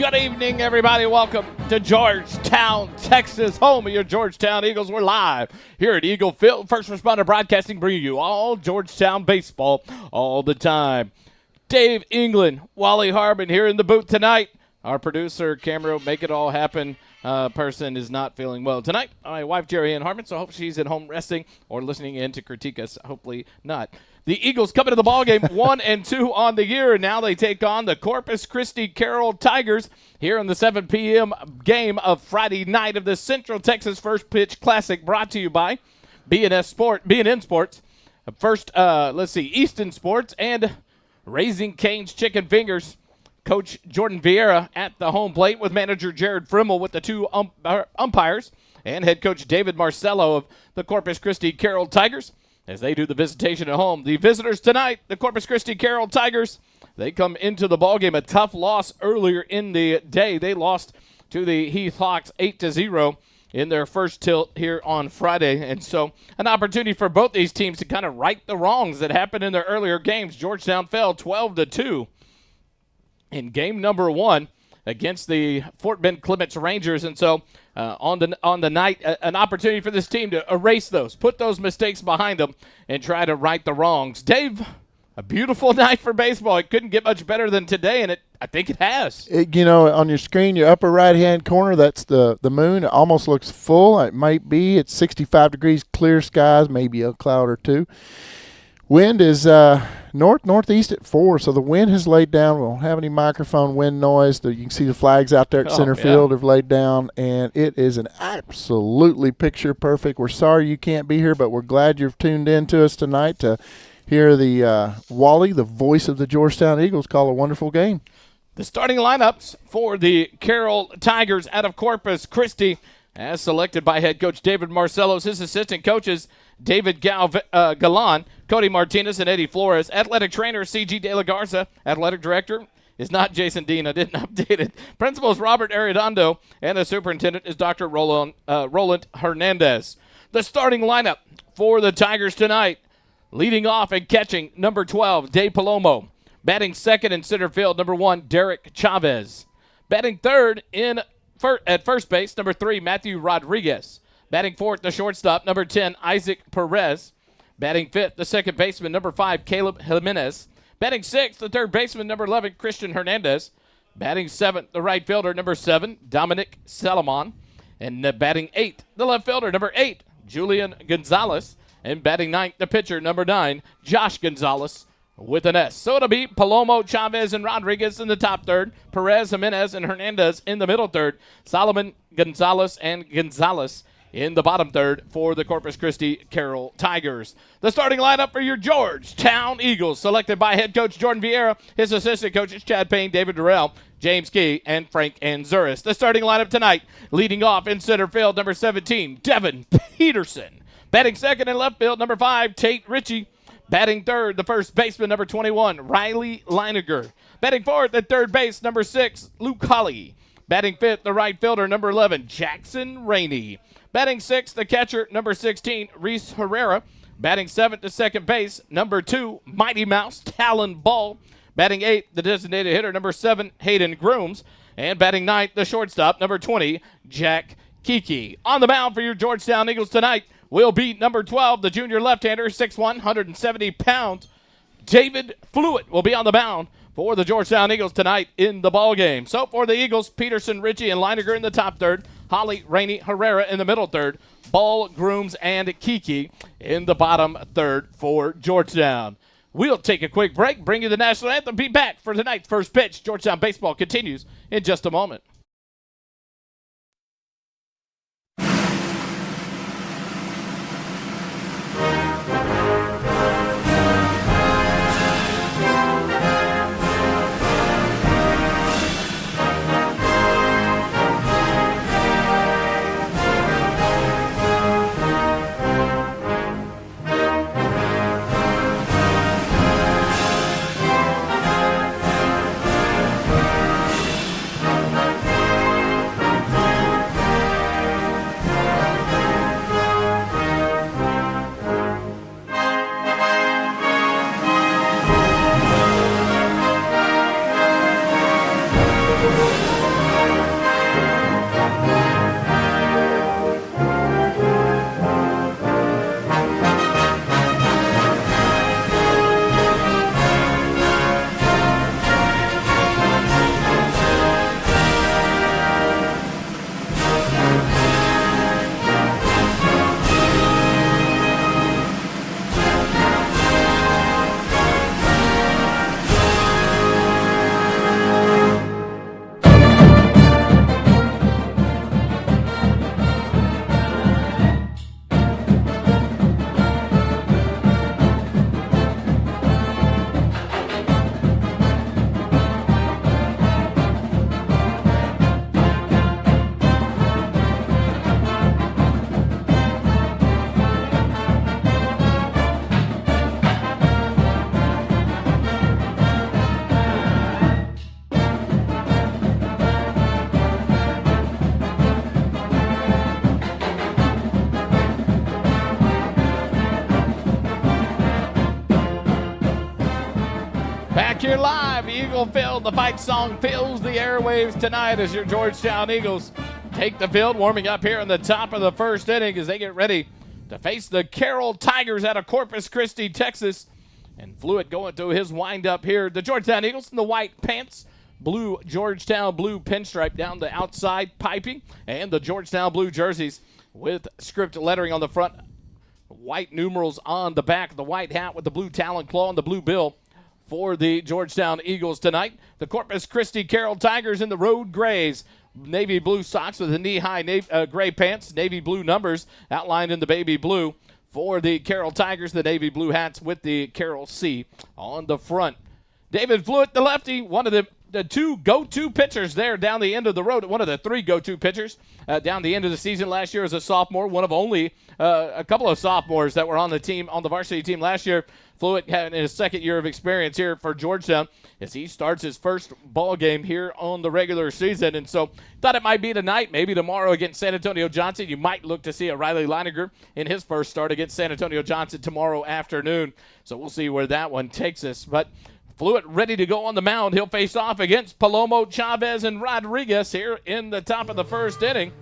Good evening, everybody. Welcome to Georgetown, Texas, home of your Georgetown Eagles. We're live here at Eagle Field. First Responder Broadcasting, bringing you all Georgetown baseball all the time. Dave England, Wally Harbin here in the booth tonight. Our producer, Carroll, make it all happen. Person is not feeling well tonight. My wife, Jerry Ann Harmon, so I hope she's at home resting or listening in to critique us. Hopefully not. The Eagles coming to the ballgame 1-2 on the year, and now they take on the Corpus Christi Carroll Tigers here in the 7 p.m. game of Friday night of the Central Texas First Pitch Classic, brought to you by B&N Sports. First, Easton Sports and Raising Cane's Chicken Fingers. Coach Jordan Vieira at the home plate with manager Jared Frimmel with the two umpires and head coach David Marcello of the Corpus Christi Carroll Tigers as they do the visitation at home. The visitors tonight, the Corpus Christi Carroll Tigers, they come into the ballgame. A tough loss earlier in the day. They lost to the Heath Hawks 8-0 in their first tilt here on Friday. And so an opportunity for both these teams to kind of right the wrongs that happened in their earlier games. Georgetown fell 12-2 in game number 1 against the Fort Bend Clements Rangers. And so on the night, an opportunity for this team to erase those, put those mistakes behind them, and try to right the wrongs. Dave, a beautiful night for baseball. It couldn't get much better than today, and I think it has. On your screen, your upper right-hand corner, that's the moon. It almost looks full. It might be. It's 65 degrees, clear skies, maybe a cloud or two. Wind is northeast at 4, so the wind has laid down. We won't have any microphone wind noise. You can see the flags out there at center field have laid down, and it is an absolutely picture perfect. We're sorry you can't be here, but we're glad you've tuned in to us tonight to hear the Wally, the voice of the Georgetown Eagles, call a wonderful game. The starting lineups for the Carroll Tigers out of Corpus Christi, as selected by head coach David Marcello. His assistant coaches, David Galan, Cody Martinez, and Eddie Flores. Athletic trainer, C.G. De La Garza. Athletic director is not Jason Dean. I didn't update it. Principal is Robert Arredondo, and the superintendent is Dr. Roland Hernandez. The starting lineup for the Tigers tonight, leading off and catching, number 12, Dave Palomo. Batting second in center field, number 1, Derek Chavez. Batting third at first base, number 3, Matthew Rodriguez. Batting fourth, the shortstop, number 10, Isaac Perez. Batting fifth, the second baseman, number 5, Caleb Jimenez. Batting sixth, the third baseman, number 11, Christian Hernandez. Batting seventh, the right fielder, number 7, Dominic Salomon. And batting eighth, the left fielder, number 8, Julian Gonzalez. And batting ninth, the pitcher, number 9, Josh Gonzalez with an S. So it'll be Palomo, Chavez, and Rodriguez in the top third, Perez, Jimenez, and Hernandez in the middle third, Solomon, Gonzalez, and Gonzalez in the bottom third for the Corpus Christi Carroll Tigers. The starting lineup for your Georgetown Eagles, selected by head coach Jordan Vieira, his assistant coaches Chad Payne, David Durrell, James Key, and Frank Anzuris. The starting lineup tonight, leading off in center field, number 17, Devin Peterson. Batting second in left field, number 5, Tate Ritchie. Batting third, the first baseman, number 21, Riley Leininger. Batting fourth at third base, number 6, Luke Holly. Batting fifth, the right fielder, number 11, Jackson Rainey. Batting sixth, the catcher, number 16, Reese Herrera. Batting seventh to second base, number 2, Mighty Mouse, Talon Ball. Batting eighth, the designated hitter, number 7, Hayden Grooms. And batting ninth, the shortstop, number 20, Jack Kiki. On the mound for your Georgetown Eagles tonight will be number 12, the junior left-hander, 6'1", 170 pounds. David Fluitt will be on the mound for the Georgetown Eagles tonight in the ballgame. So for the Eagles, Peterson, Ritchie, and Leininger in the top third, Holly, Rainey, Herrera in the middle third, Ball, Grooms, and Kiki in the bottom third for Georgetown. We'll take a quick break, bring you the national anthem, be back for tonight's first pitch. Georgetown baseball continues in just a moment. Back here live, Eagle Field. The fight song fills the airwaves tonight as your Georgetown Eagles take the field, warming up here in the top of the first inning as they get ready to face the Carroll Tigers out of Corpus Christi, Texas. And Fluid going through his windup here. The Georgetown Eagles in the white pants, blue Georgetown blue pinstripe down the outside piping, and the Georgetown blue jerseys with script lettering on the front, white numerals on the back, the white hat with the blue talon claw and the blue bill for the Georgetown Eagles tonight. The Corpus Christi Carroll Tigers in the road grays, navy blue socks with the knee-high gray pants, navy blue numbers outlined in the baby blue for the Carroll Tigers, the navy blue hats with the Carroll C on the front. David Fluid, the lefty, one of the two go-to pitchers there down the end of the road, one of the three go-to pitchers down the end of the season last year as a sophomore, one of only a couple of sophomores that were on the team, on the varsity team last year. Fluid had his second year of experience here for Georgetown as he starts his first ball game here on the regular season. And so thought it might be tonight, maybe tomorrow against San Antonio Johnson. You might look to see a Riley Leininger in his first start against San Antonio Johnson tomorrow afternoon. So we'll see where that one takes us. But Fluid ready to go on the mound. He'll face off against Palomo, Chavez, and Rodriguez here in the top of the first inning.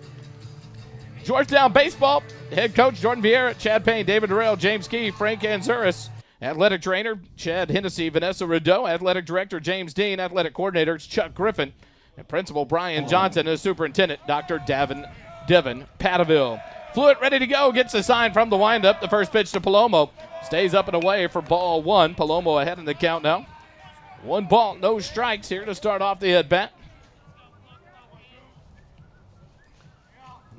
Georgetown baseball, head coach Jordan Vieira, Chad Payne, David Durrell, James Key, Frank Anzuris. Athletic trainer Chad Hennessy, Vanessa Rideau. Athletic director James Dean. Athletic coordinators Chuck Griffin. And principal Brian Johnson. And superintendent Dr. Devin Padaville. Fluid ready to go. Gets a sign from the windup. The first pitch to Palomo. Stays up and away for ball one. Palomo ahead in the count now. 1 ball, no strikes here to start off the at-bat.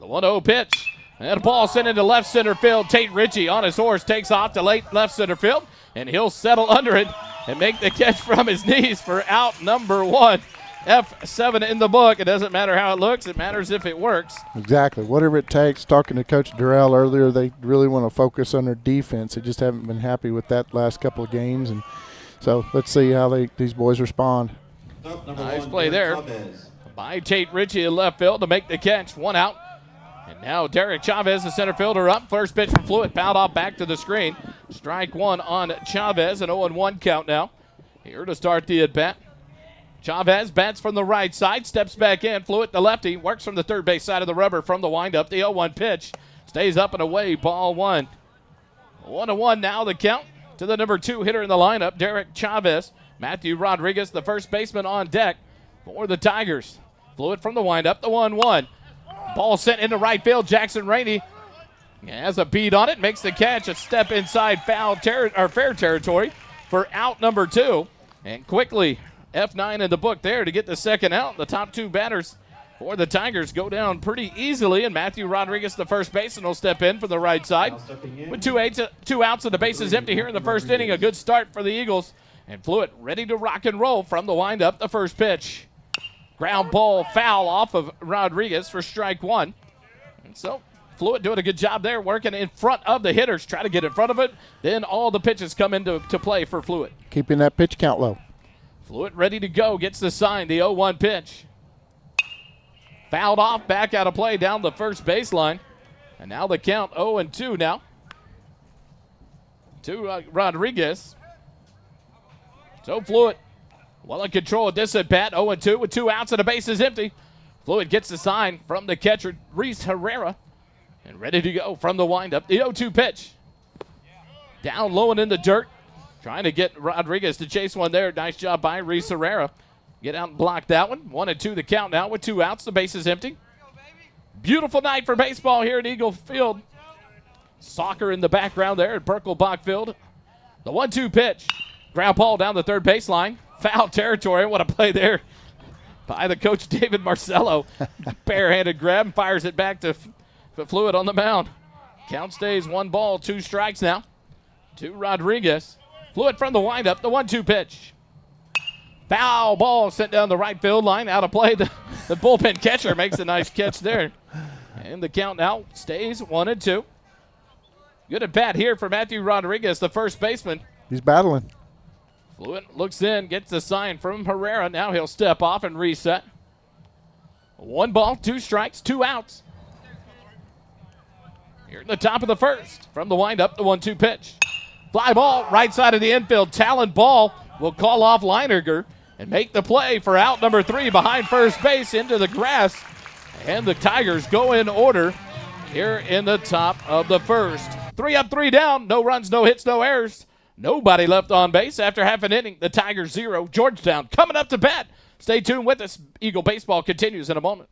The 1-0 pitch. And a ball sent into left center field. Tate Ritchie on his horse takes off to left center field. And he'll settle under it and make the catch from his knees for out number 1. F7 in the book. It doesn't matter how it looks. It matters if it works. Exactly. Whatever it takes. Talking to Coach Durrell earlier, they really want to focus on their defense. They just haven't been happy with that last couple of games. And so let's see how these boys respond. Nice play there by Tate Ritchie in left field to make the catch. 1 out. And now Derek Chavez, the center fielder, up. First pitch from Fluid, fouled off back to the screen. Strike 1 on Chavez, an 0-1 count now. Here to start the at-bat. Chavez bats from the right side, steps back in. Fluid, the lefty, works from the third base side of the rubber from the windup. The 0-1 pitch stays up and away, ball 1. 1-1 now the count to the number 2 hitter in the lineup, Derek Chavez. Matthew Rodriguez, the first baseman on deck for the Tigers. Fluid from the windup, the 1-1. Ball sent into right field. Jackson Rainey has a beat on it, makes the catch, a step inside fair territory for out number 2. And quickly, F9 in the book there to get the second out. The top 2 batters for the Tigers go down pretty easily, and Matthew Rodriguez, the first baseman, will step in from the right side. With 2 outs and the bases empty here in the first inning, a good start for the Eagles. And Fluid ready to rock and roll from the windup, the first pitch. Ground ball foul off of Rodriguez for strike 1. And so Fluid doing a good job there, working in front of the hitters, try to get in front of it. Then all the pitches come into play for Fluid. Keeping that pitch count low. Fluid ready to go, gets the sign, the 0-1 pitch. Fouled off, back out of play down the first baseline. And now the count 0-2 now to Rodriguez. So Fluid well in control of this at bat, 0-2 with 2 outs and the bases empty. Fluid gets the sign from the catcher, Reese Herrera, and ready to go from the windup. The 0-2 pitch. Down low and in the dirt. Trying to get Rodriguez to chase one there. Nice job by Reese Herrera. Get out and block that one. 1-2 the count now with 2 outs. The bases empty. Beautiful night for baseball here at Eagle Field. Soccer in the background there at Birkelbach Field. The 1-2 pitch. Ground ball down the third baseline. Foul territory. What a play there by the coach, David Marcello. Barehanded grab and fires it back to Fluid on the mound. Count stays 1 ball, 2 strikes now to Rodriguez. Fluid from the windup, the 1-2 pitch. Foul ball sent down the right field line. Out of play. The bullpen catcher makes a nice catch there. And the count now stays 1-2. Good at bat here for Matthew Rodriguez, the first baseman. He's battling. Fluid looks in, gets the sign from Herrera. Now he'll step off and reset. 1 ball, 2 strikes, 2 outs. Here at the top of the first. From the windup, the 1-2 pitch. Fly ball, right side of the infield. Talon ball will call off Leininger and make the play for out number 3 behind first base into the grass. And the Tigers go in order here in the top of the first. 3 up, 3 down. No runs, no hits, no errors. Nobody left on base after half an inning. The Tigers 0, Georgetown coming up to bat. Stay tuned with us. Eagle Baseball continues in a moment.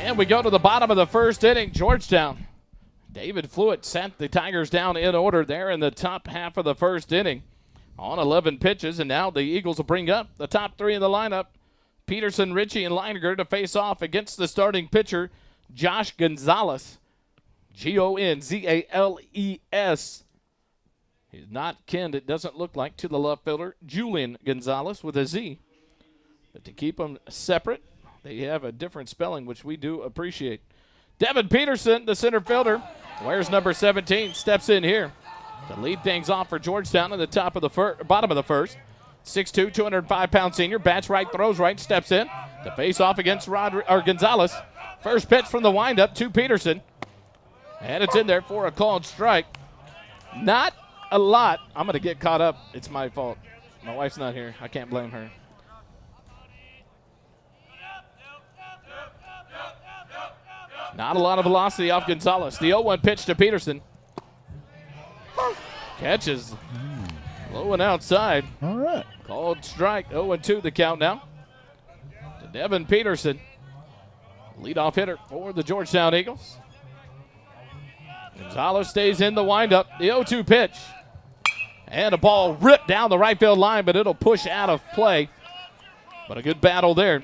And we go to the bottom of the first inning. Georgetown. David Fluitt sent the Tigers down in order there in the top half of the first inning on 11 pitches. And now the Eagles will bring up the top 3 in the lineup. Peterson, Ritchie, and Leininger to face off against the starting pitcher, Josh Gonzalez. Gonzales. He's not kin, it doesn't look like, to the left fielder, Julian Gonzalez with a Z. But to keep them separate, they have a different spelling, which we do appreciate. Devin Peterson, the center fielder, wears number 17, steps in here to lead things off for Georgetown in the bottom of the first. 6'2", 205-pound senior, bats right, throws right, steps in to face off against Gonzalez. First pitch from the windup to Peterson, and it's in there for a called strike. Not a lot. I'm going to get caught up. It's my fault. My wife's not here. I can't blame her. Not a lot of velocity off Gonzalez. The 0-1 pitch to Peterson. Catches low and outside. All right. Called strike. 0-2 the count now to Devin Peterson. Leadoff hitter for the Georgetown Eagles. Gonzalez stays in the windup. The 0-2 pitch. And a ball ripped down the right field line, but it'll push out of play. But a good battle there.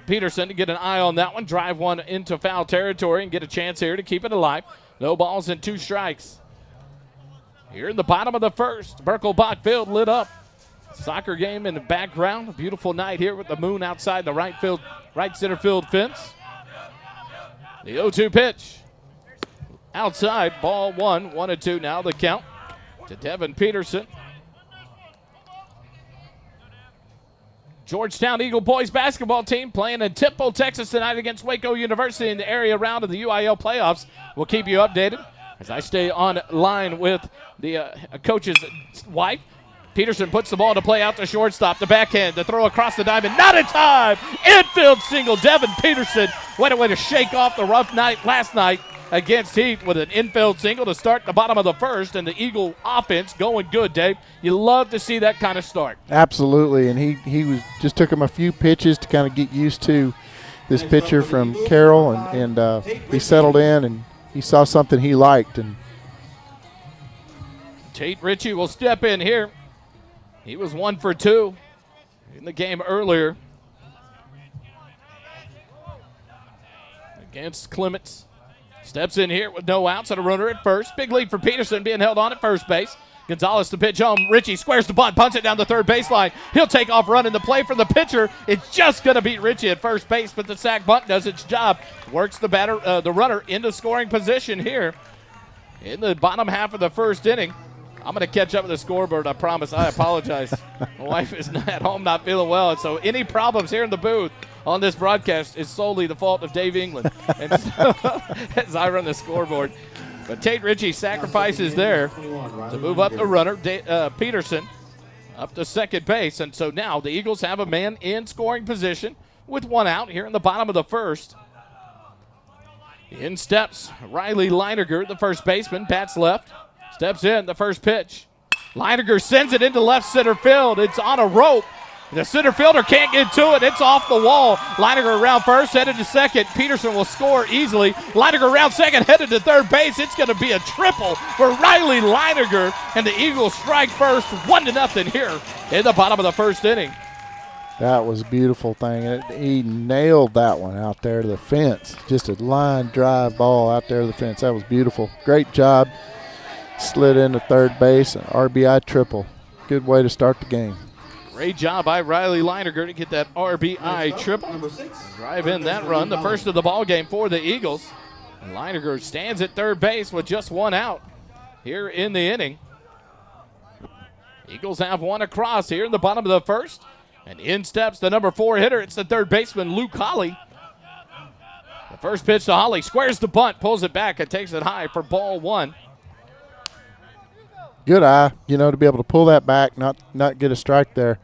Peterson to get an eye on that one, drive one into foul territory and get a chance here to keep it alive. No balls and 2 strikes. Here in the bottom of the first, Merkelbach Field lit up. Soccer game in the background. A beautiful night here with the moon outside the right center field fence. The 0-2 pitch. Outside, ball 1, 1-2 now the count to Devin Peterson. Georgetown Eagle boys basketball team playing in Temple, Texas tonight against Waco University in the area round of the UIL playoffs. We'll keep you updated as I stay on line with the coach's wife. Peterson puts the ball to play out to shortstop. The backhand, the throw across the diamond. Not in time! Infield single. Devin Peterson. What a way to shake off the rough night last night against Heath with an infield single to start the bottom of the first, and the Eagle offense going good, Dave. You love to see that kind of start. Absolutely, and he just took him a few pitches to kind of get used to this pitcher from Carroll, and he settled in, and he saw something he liked. And Tate Ritchie will step in here. He was 1 for 2 in the game earlier against Clements. Steps in here with no outs and a runner at first. Big lead for Peterson, being held on at first base. Gonzalez to pitch home. Ritchie squares the bunt, punts it down the third baseline. He'll take off running. The play from the pitcher. It's just going to beat Ritchie at first base, but the sac bunt does its job. Works the runner into scoring position here in the bottom half of the first inning. I'm going to catch up with the scoreboard, I promise. I apologize. My wife is at home not feeling well, and so any problems here in the booth on this broadcast is solely the fault of Dave England. And so, as I run the scoreboard. But Tate Ritchie sacrifices there to move up the runner, Peterson, up to second base. And so now the Eagles have a man in scoring position with one out here in the bottom of the first. In steps Riley Leininger, the first baseman, bats left. Steps in, the first pitch. Leininger sends it into left center field. It's on a rope. The center fielder can't get to it. It's off the wall. Leininger around first, headed to second. Peterson will score easily. Leininger around second, headed to third base. It's going to be a triple for Riley Leininger, and the Eagles strike first, 1-0 here in the bottom of the first inning. That was a beautiful thing. He nailed that one out there to the fence. Just a line drive ball out there to the fence. That was beautiful. Great job. Slid into third base, an RBI triple. Good way to start the game. Great job by Riley Leininger to get that RBI triple. Drive in that run, the first of the ball game for the Eagles. And Leininger stands at third base with just one out here in the inning. Eagles have one across here in the bottom of the first. And in steps the number 4 hitter. It's the third baseman, Luke Holly. The first pitch to Holly, squares the bunt, pulls it back, and takes it high for ball 1. Good eye, to be able to pull that back, not get a strike there.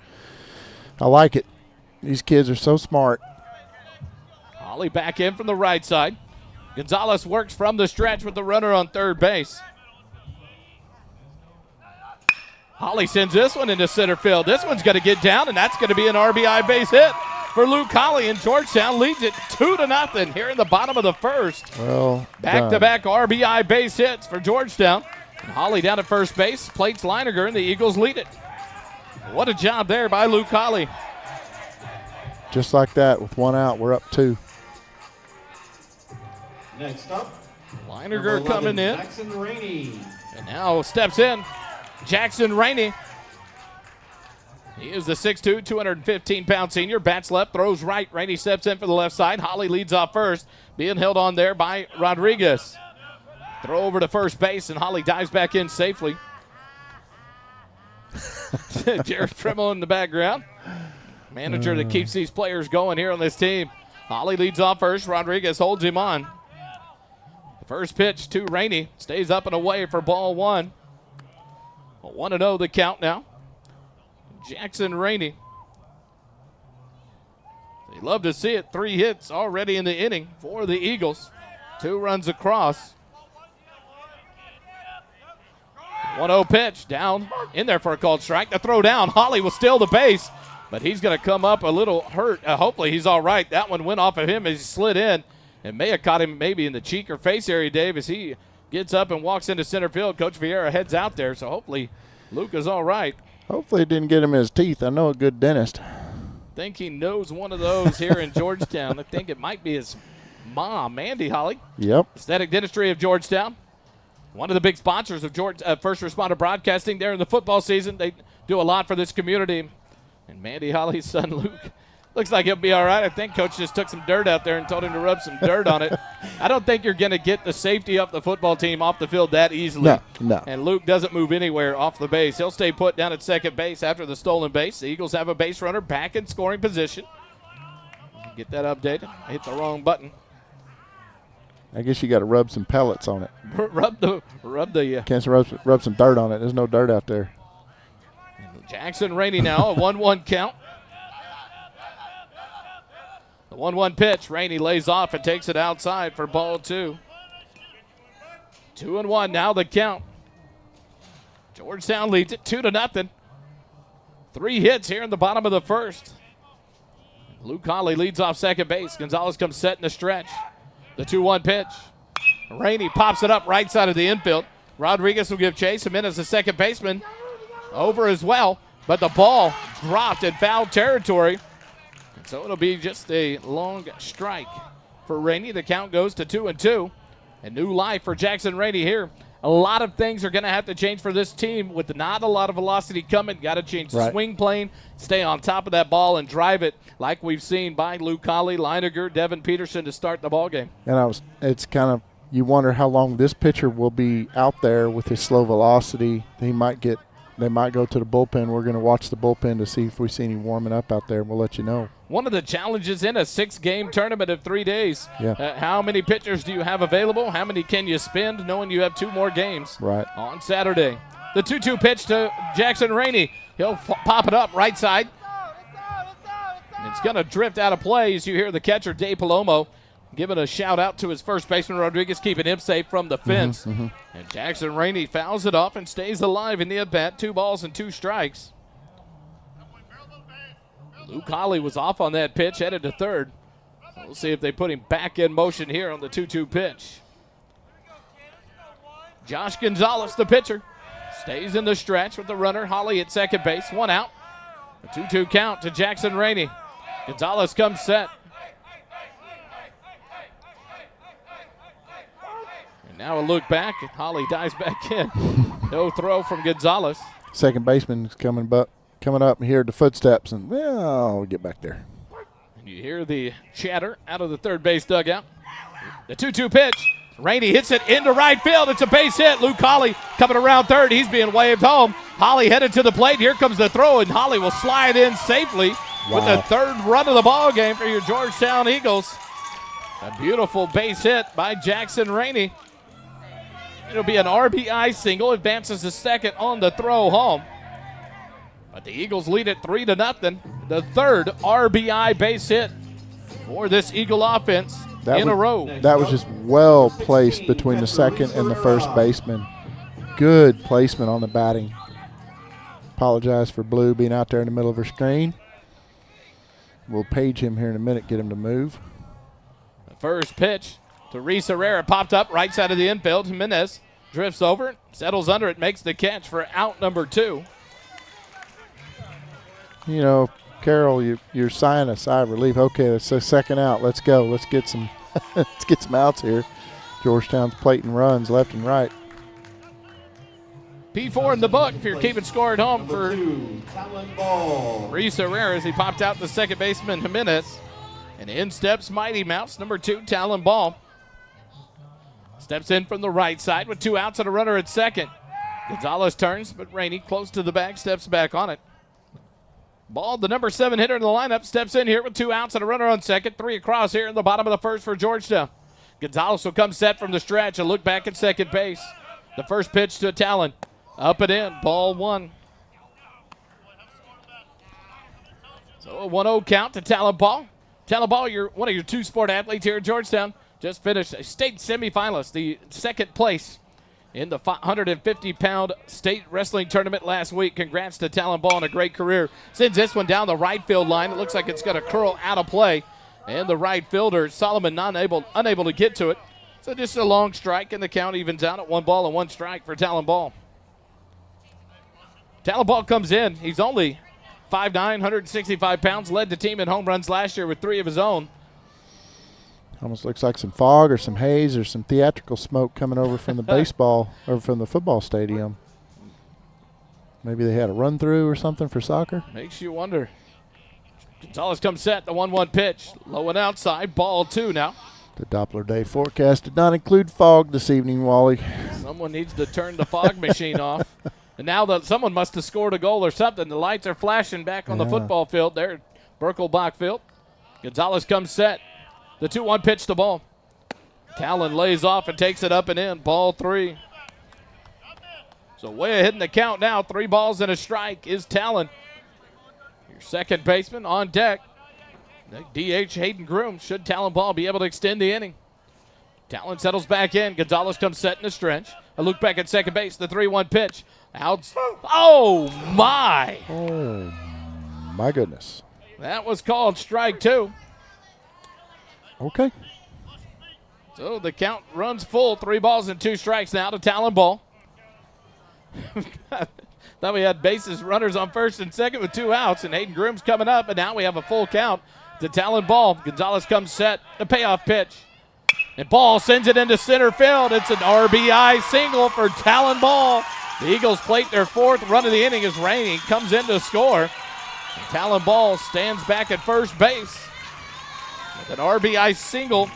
I like it. These kids are so smart. Holly back in from the right side. Gonzalez works from the stretch with the runner on third base. Holly sends this one into center field. This one's going to get down, and that's going to be an RBI base hit for Luke Holly, and Georgetown leads it 2-0 here in the bottom of the first. Well, back-to-back RBI base hits for Georgetown. And Holly down at first base, plates Leininger, and the Eagles lead it. What a job there by Luke Holly. Just like that, with one out, we're up 2. Next up, Leininger coming in. Jackson Rainey. And now steps in Jackson Rainey. He is the 6'2", 215-pound senior. Bats left, throws right. Rainey steps in for the left side. Holly leads off first, being held on there by Rodriguez. Throw over to first base, and Holly dives back in safely. Jared Trimmel in the background. Manager that keeps these players going here on this team. Holly leads off first. Rodriguez holds him on. The first pitch to Rainey. Stays up and away for ball 1. 1-0 the count now. Jackson Rainey. They love to see it. 3 hits already in the inning for the Eagles. 2 runs across. 1-0 pitch down in there for a called strike. The throw down. Holly will steal the base, but he's going to come up a little hurt. Hopefully he's all right. That one went off of him as he slid in and may have caught him maybe in the cheek or face area, Dave, as he gets up and walks into center field. Coach Vieira heads out there, so hopefully Luke is all right. Hopefully it didn't get him in his teeth. I know a good dentist. I think he knows one of those here in Georgetown. I think it might be his mom, Mandy Holly. Yep. Aesthetic Dentistry of Georgetown. One of the big sponsors of First Responder Broadcasting there in the football season. They do a lot for this community. And Mandy Holly's son, Luke, looks like he'll be all right. I think Coach just took some dirt out there and told him to rub some dirt on it. I don't think you're going to get the safety of the football team off the field that easily. No. And Luke doesn't move anywhere off the base. He'll stay put down at second base after the stolen base. The Eagles have a base runner back in scoring position. Get that updated. I hit the wrong button. I guess you got to rub some pellets on it. rub the. Can't rub some dirt on it. There's no dirt out there. Jackson Rainey now, a 1-1 count. The 1-1 pitch. Rainey lays off and takes it outside for ball 2. 2-1 now the count. Georgetown leads it 2-0. 3 hits here in the bottom of the first. Luke Holly leads off second base. Gonzalez comes set in the stretch. The 2-1 pitch. Rainey pops it up right side of the infield. Rodriguez will give chase. Him in as the second baseman. Over as well. But the ball dropped in foul territory. And so it'll be just a long strike for Rainey. The count goes to 2-2. And new life for Jackson Rainey here A lot of things are going to have to change for this team with not a lot of velocity coming. Got to change the Right. swing plane, stay on top of that ball, and drive it like we've seen by Luke Colley, Leiniger, Devin Peterson to start the ball game. And it's kind of, you wonder how long this pitcher will be out there with his slow velocity. They might go to the bullpen. We're going to watch the bullpen to see if we see any warming up out there, and we'll let you know. One of the challenges in a 6-game tournament of 3 days. Yeah. How many pitchers do you have available? How many can you spend knowing you have 2 more games Right. on Saturday? The 2-2 pitch to Jackson Rainey. He'll pop it up right side. And it's going to drift out of play as you hear the catcher, Dave Palomo, giving a shout-out to his first baseman, Rodriguez, keeping him safe from the fence. And Jackson Rainey fouls it off and stays alive in the at-bat. 2 balls and 2 strikes. Luke Colley was off on that pitch, headed to third. We'll see if they put him back in motion here on the 2-2 pitch. Josh Gonzalez, the pitcher, stays in the stretch with the runner. Holly at second base, 1 out. A 2-2 count to Jackson Rainey. Gonzalez comes set. And now a look back, and Holly dives back in. No throw from Gonzalez. Second baseman is coming up and hear the footsteps, and well, we'll get back there. And you hear the chatter out of the third base dugout. The 2-2 pitch. Rainey hits it into right field. It's a base hit. Luke Holly coming around third. He's being waved home. Holly headed to the plate. Here comes the throw, and Holly will slide in safely with the third run of the ball game for your Georgetown Eagles. A beautiful base hit by Jackson Rainey. It'll be an RBI single. Advances to second on the throw home. But the Eagles lead it 3-0. The third RBI base hit for this Eagle offense in a row. That was just well placed between the second and the first baseman. Good placement on the batting. Apologize for Blue being out there in the middle of her screen. We'll page him here in a minute, get him to move. The first pitch to Reese Herrera popped up right side of the infield. Jimenez drifts over, settles under it, makes the catch for out number 2. You know, Carroll, you're sighing a sigh of relief. Okay, that's the second out. Let's go. Let's get some let's get some outs here. Georgetown's plating runs left and right. P4 in the book if you're keeping score at home for Talon Ball. Reese Herrera as he popped out the second baseman Jimenez. And in steps Mighty Mouse, number 2, Talon Ball. Steps in from the right side with 2 outs and a runner at second. Gonzalez turns, but Rainey close to the bag, steps back on it. Ball, the number 7 hitter in the lineup, steps in here with 2 outs and a runner on second. 3 across here in the bottom of the first for Georgetown. Gonzalez will come set from the stretch and look back at second base. The first pitch to Talon. Up and in, ball 1. So a 1-0 count to Talon Ball. Talon Ball, you're one of your 2 sport athletes here at Georgetown. Just finished a state semifinalist, the second place in the 150-pound state wrestling tournament last week. Congrats to Talon Ball on a great career. Sends this one down the right field line. It looks like it's going to curl out of play. And the right fielder, Solomon, unable to get to it. So just a long strike, and the count evens out at 1 ball and 1 strike for Talon Ball. Talon Ball comes in. He's only 5'9", 165 pounds. Led the team in home runs last year with 3 of his own. Almost looks like some fog or some haze or some theatrical smoke coming over from the baseball or from the football stadium. Maybe they had a run through or something for soccer. Makes you wonder. Gonzalez comes set, the 1-1 pitch. Low and outside, ball 2 now. The Doppler day forecast did not include fog this evening, Wally. Someone needs to turn the fog machine off. And now that someone must have scored a goal or something. The lights are flashing back on the football field there at Berkelbach Field. Gonzalez comes set. The 2-1 pitch to Ball. Talon lays off and takes it up and in. Ball 3. So way ahead in the count now. 3 balls and a strike is Talon. Your second baseman on deck. DH Hayden Groom. Should Talon Ball be able to extend the inning? Talon settles back in. Gonzalez comes set in the stretch. A look back at second base. The 3-1 pitch. Out. Oh, my. Oh, my goodness. That was called strike 2. Okay. So the count runs full. 3 balls and 2 strikes now to Talon Ball. Thought we had bases runners on first and second with 2 outs, and Hayden Groom's coming up, and now we have a full count to Talon Ball. Gonzalez comes set. The payoff pitch. And Ball sends it into center field. It's an RBI single for Talon Ball. The Eagles plate their 4th run of the inning as Rainey comes in to score. And Talon Ball stands back at first base with an RBI single.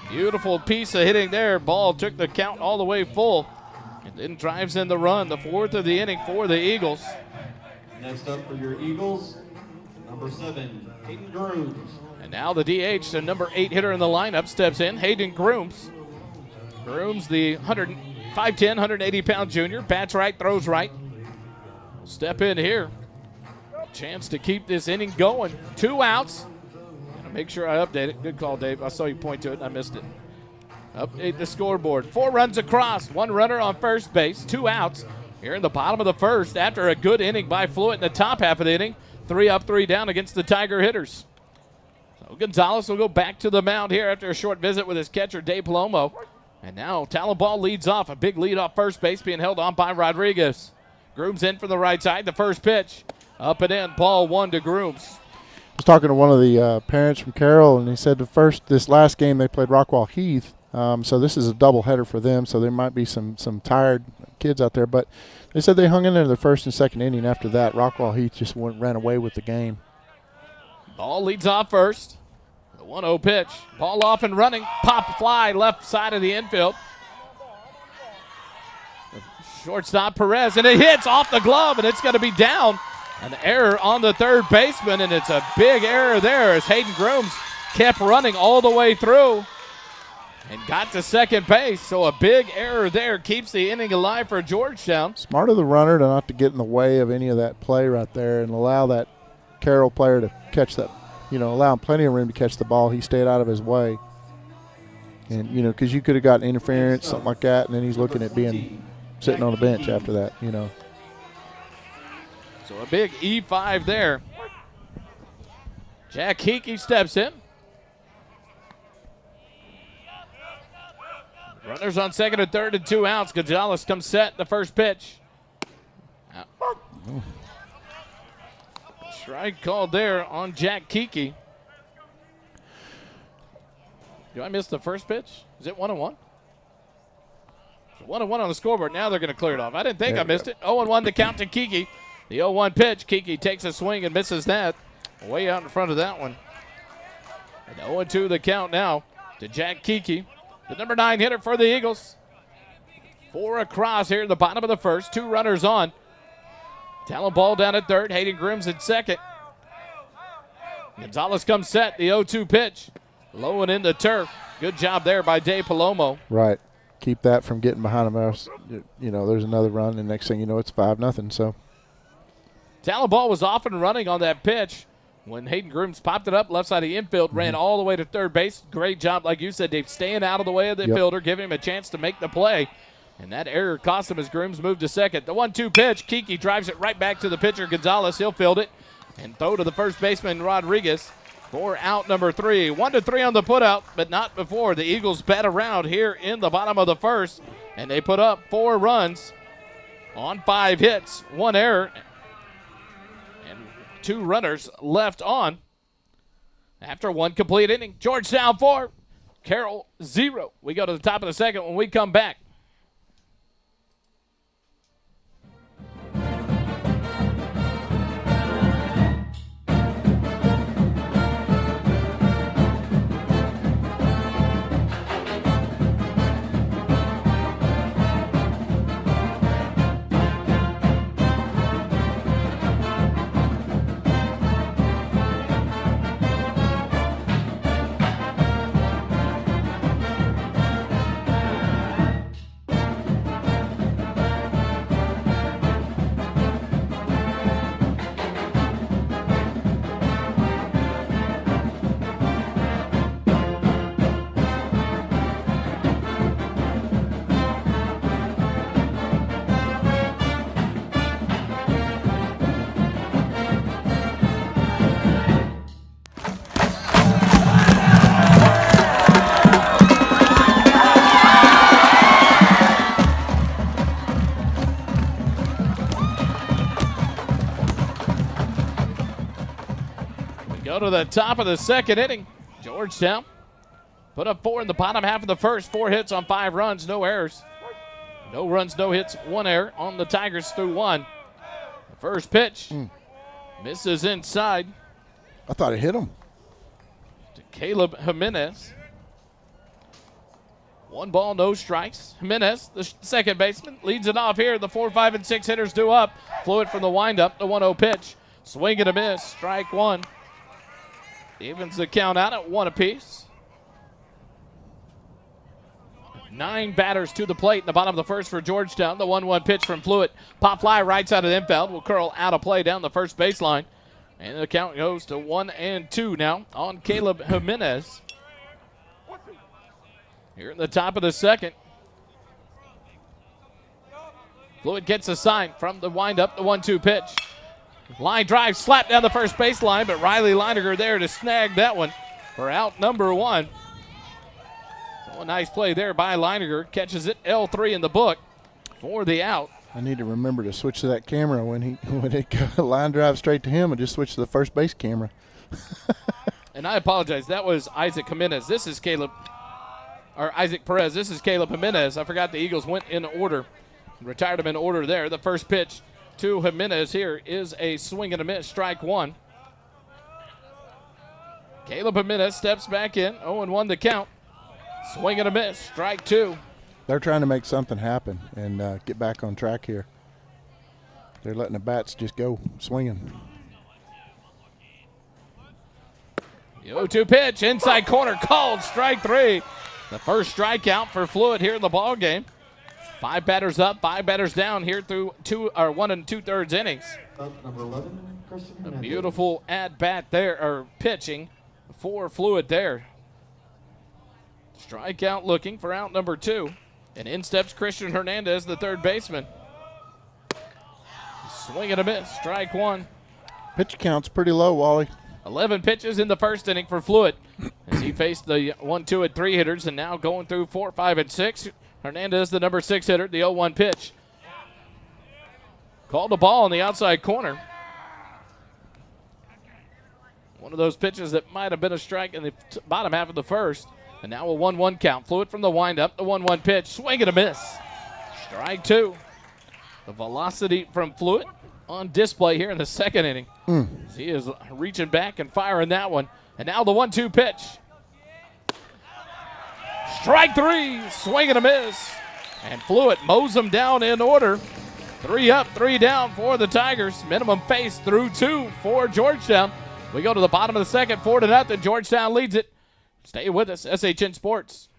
Beautiful piece of hitting there. Ball took the count all the way full and then drives in the run, the 4th of the inning for the Eagles. Next up for your Eagles, number 7, Hayden Grooms. And now the DH, the number 8 hitter in the lineup, steps in, Hayden Grooms. Grooms, the 5'10", 180-pound junior, bats right, throws right. Step in here. Chance to keep this inning going. 2 outs. Gotta make sure I update it. Good call, Dave. I saw you point to it and I missed it. Update the scoreboard. 4 runs across, 1 runner on first base, 2 outs. Here in the bottom of the 1st after a good inning by Fluent in the top half of the inning. 3 up, 3 down against the Tiger hitters. So Gonzalez will go back to the mound here after a short visit with his catcher, Dave Palomo. And now Talon Ball leads off. A big lead off first base being held on by Rodriguez. Grooms in from the right side. The first pitch. Up and in. Ball 1 to Grooms. I was talking to one of the parents from Carroll, and he said this last game they played Rockwall Heath. So this is a doubleheader for them, so there might be some tired kids out there. But they said they hung in there the 1st and 2nd inning. After that, Rockwall Heath just ran away with the game. Ball leads off first. The 1-0 pitch. Ball off and running. Pop fly left side of the infield. Shortstop Perez, and it hits off the glove, and it's going to be down. An error on the 3rd baseman, and it's a big error there as Hayden Grooms kept running all the way through and got to 2nd base. So a big error there keeps the inning alive for Georgetown. Smart of the runner to not to get in the way of any of that play right there and allow that Carroll player to catch that, allow him plenty of room to catch the ball. He stayed out of his way. And, because you could have gotten interference, something like that, and then he's looking at sitting on the bench after that, So a big E5 there. Jack Hickey steps in. Runners on 2nd and 3rd and 2 outs. Gonzalez comes set. The first pitch. Strike called there on Jack Kiki. Do I miss the first pitch? Is it 1-1? 1-1 on the scoreboard. Now they're going to clear it off. I didn't think I missed it. 0-1 to count to Kiki. The 0-1 pitch. Kiki takes a swing and misses that. Way out in front of that one. And 0-2 the count now to Jack Kiki, the number 9 hitter for the Eagles. 4 across here in the bottom of the 1st. 2 runners on. Talon Ball down at 3rd. Hayden Grooms at 2nd. Gonzalez comes set. The 0-2 pitch. Low and in the turf. Good job there by Dave Palomo. Right. Keep that from getting behind him else. There's another run, and next thing you know, it's 5-0. So Talon Ball was off and running on that pitch when Hayden Grooms popped it up left side of the infield, ran all the way to 3rd base. Great job, like you said, Dave, staying out of the way of the fielder, giving him a chance to make the play. And that error cost him as Grooms moved to 2nd. The 1-2 pitch, Kiki drives it right back to the pitcher, Gonzalez. He'll field it and throw to the first baseman, Rodriguez, for out number 3. 1-3 on the putout, but not before the Eagles bat around here in the bottom of the 1st. And they put up 4 runs on 5 hits, 1 error, 2 runners left on after 1 complete inning. Georgetown 4, Carroll 0. We go to the top of the 2nd when we come back. Go to the top of the 2nd inning. Georgetown put up 4 in the bottom half of the first. 4 hits on 5 runs, no errors. No runs, no hits, 1 error on the Tigers through 1. The first pitch misses inside I thought it hit him. to Caleb Jimenez. 1 ball, no strikes. Jimenez, the second baseman, leads it off here. The 4, 5, and 6 hitters due up. Fluid from the windup, the 1-0 pitch. Swing and a miss, strike 1. Evens the count out at 1 apiece. 9 batters to the plate in the bottom of the first for Georgetown. The 1-1 pitch from Fluid. Pop fly right side of the infield will curl out of play down the first baseline. And the count goes to 1-2 now on Caleb Jimenez. Here in the top of the second. Fluid gets a sign from the windup, the 1-2 pitch. Line drive slapped down the first baseline, but Riley Leininger there to snag that one for out number 1. So a nice play there by Leininger. Catches it, L3 in the book for the out. I need to remember to switch to that camera when it line drive straight to him and just switch to the first base camera. And I apologize. That was Isaac Jimenez. This is Isaac Perez. This is Caleb Jimenez. I forgot the Eagles went in order. Retired him in order there. The first pitch to Jimenez here is a swing and a miss, strike 1. Caleb Jimenez steps back in, 0-1 the count. Swing and a miss, strike 2. They're trying to make something happen and get back on track here. They're letting the bats just go swinging. The 0-2 pitch, inside corner, called, strike 3. The first strikeout for Fluid here in the ball game. 5 batters up, 5 batters down here through 1 2/3 innings. Up number 11, Christian A Hernandez. beautiful at bat there, or pitching for Fluid there. Strikeout looking for out number 2. And in steps Christian Hernandez, the third baseman. Swing and a miss, strike 1. Pitch count's pretty low, Wally. 11 pitches in the first inning for Fluid as he faced the 1, 2, and 3 hitters, and now going through 4, 5, and 6. Hernandez, the number 6 hitter, the 0-1 pitch. Called the ball on the outside corner. One of those pitches that might have been a strike in the bottom half of the first. And now a 1-1 count. Fluid from the windup, the 1-1 pitch. Swing and a miss. Strike 2. The velocity from Fluid on display here in the second inning. He is reaching back and firing that one. And now the 1-2 pitch. Strike 3. Swing and a miss. And Fluid mows them down in order. 3 up, 3 down for the Tigers. Minimum pace through 2 for Georgetown. We go to the bottom of the second, 4-0. Georgetown leads it. Stay with us, SHN Sports.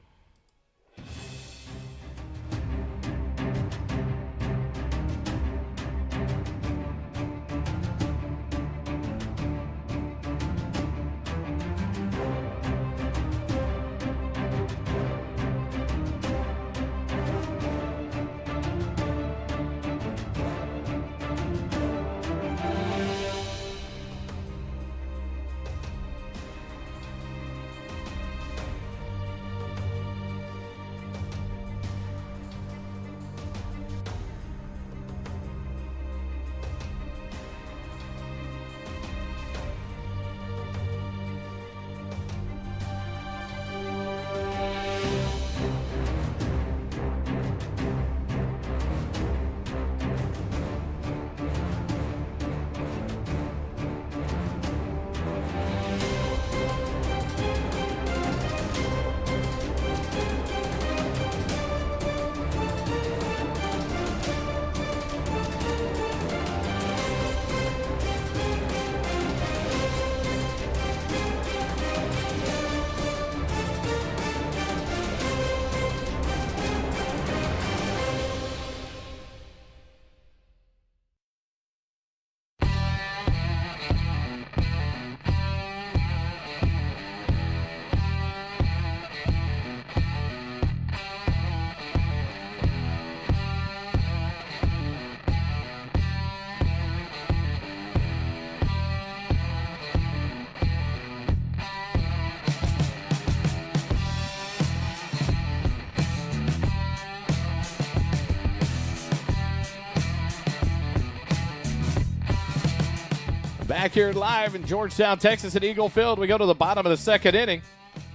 Back here live in Georgetown, Texas at Eagle Field. We go to the bottom of the second inning.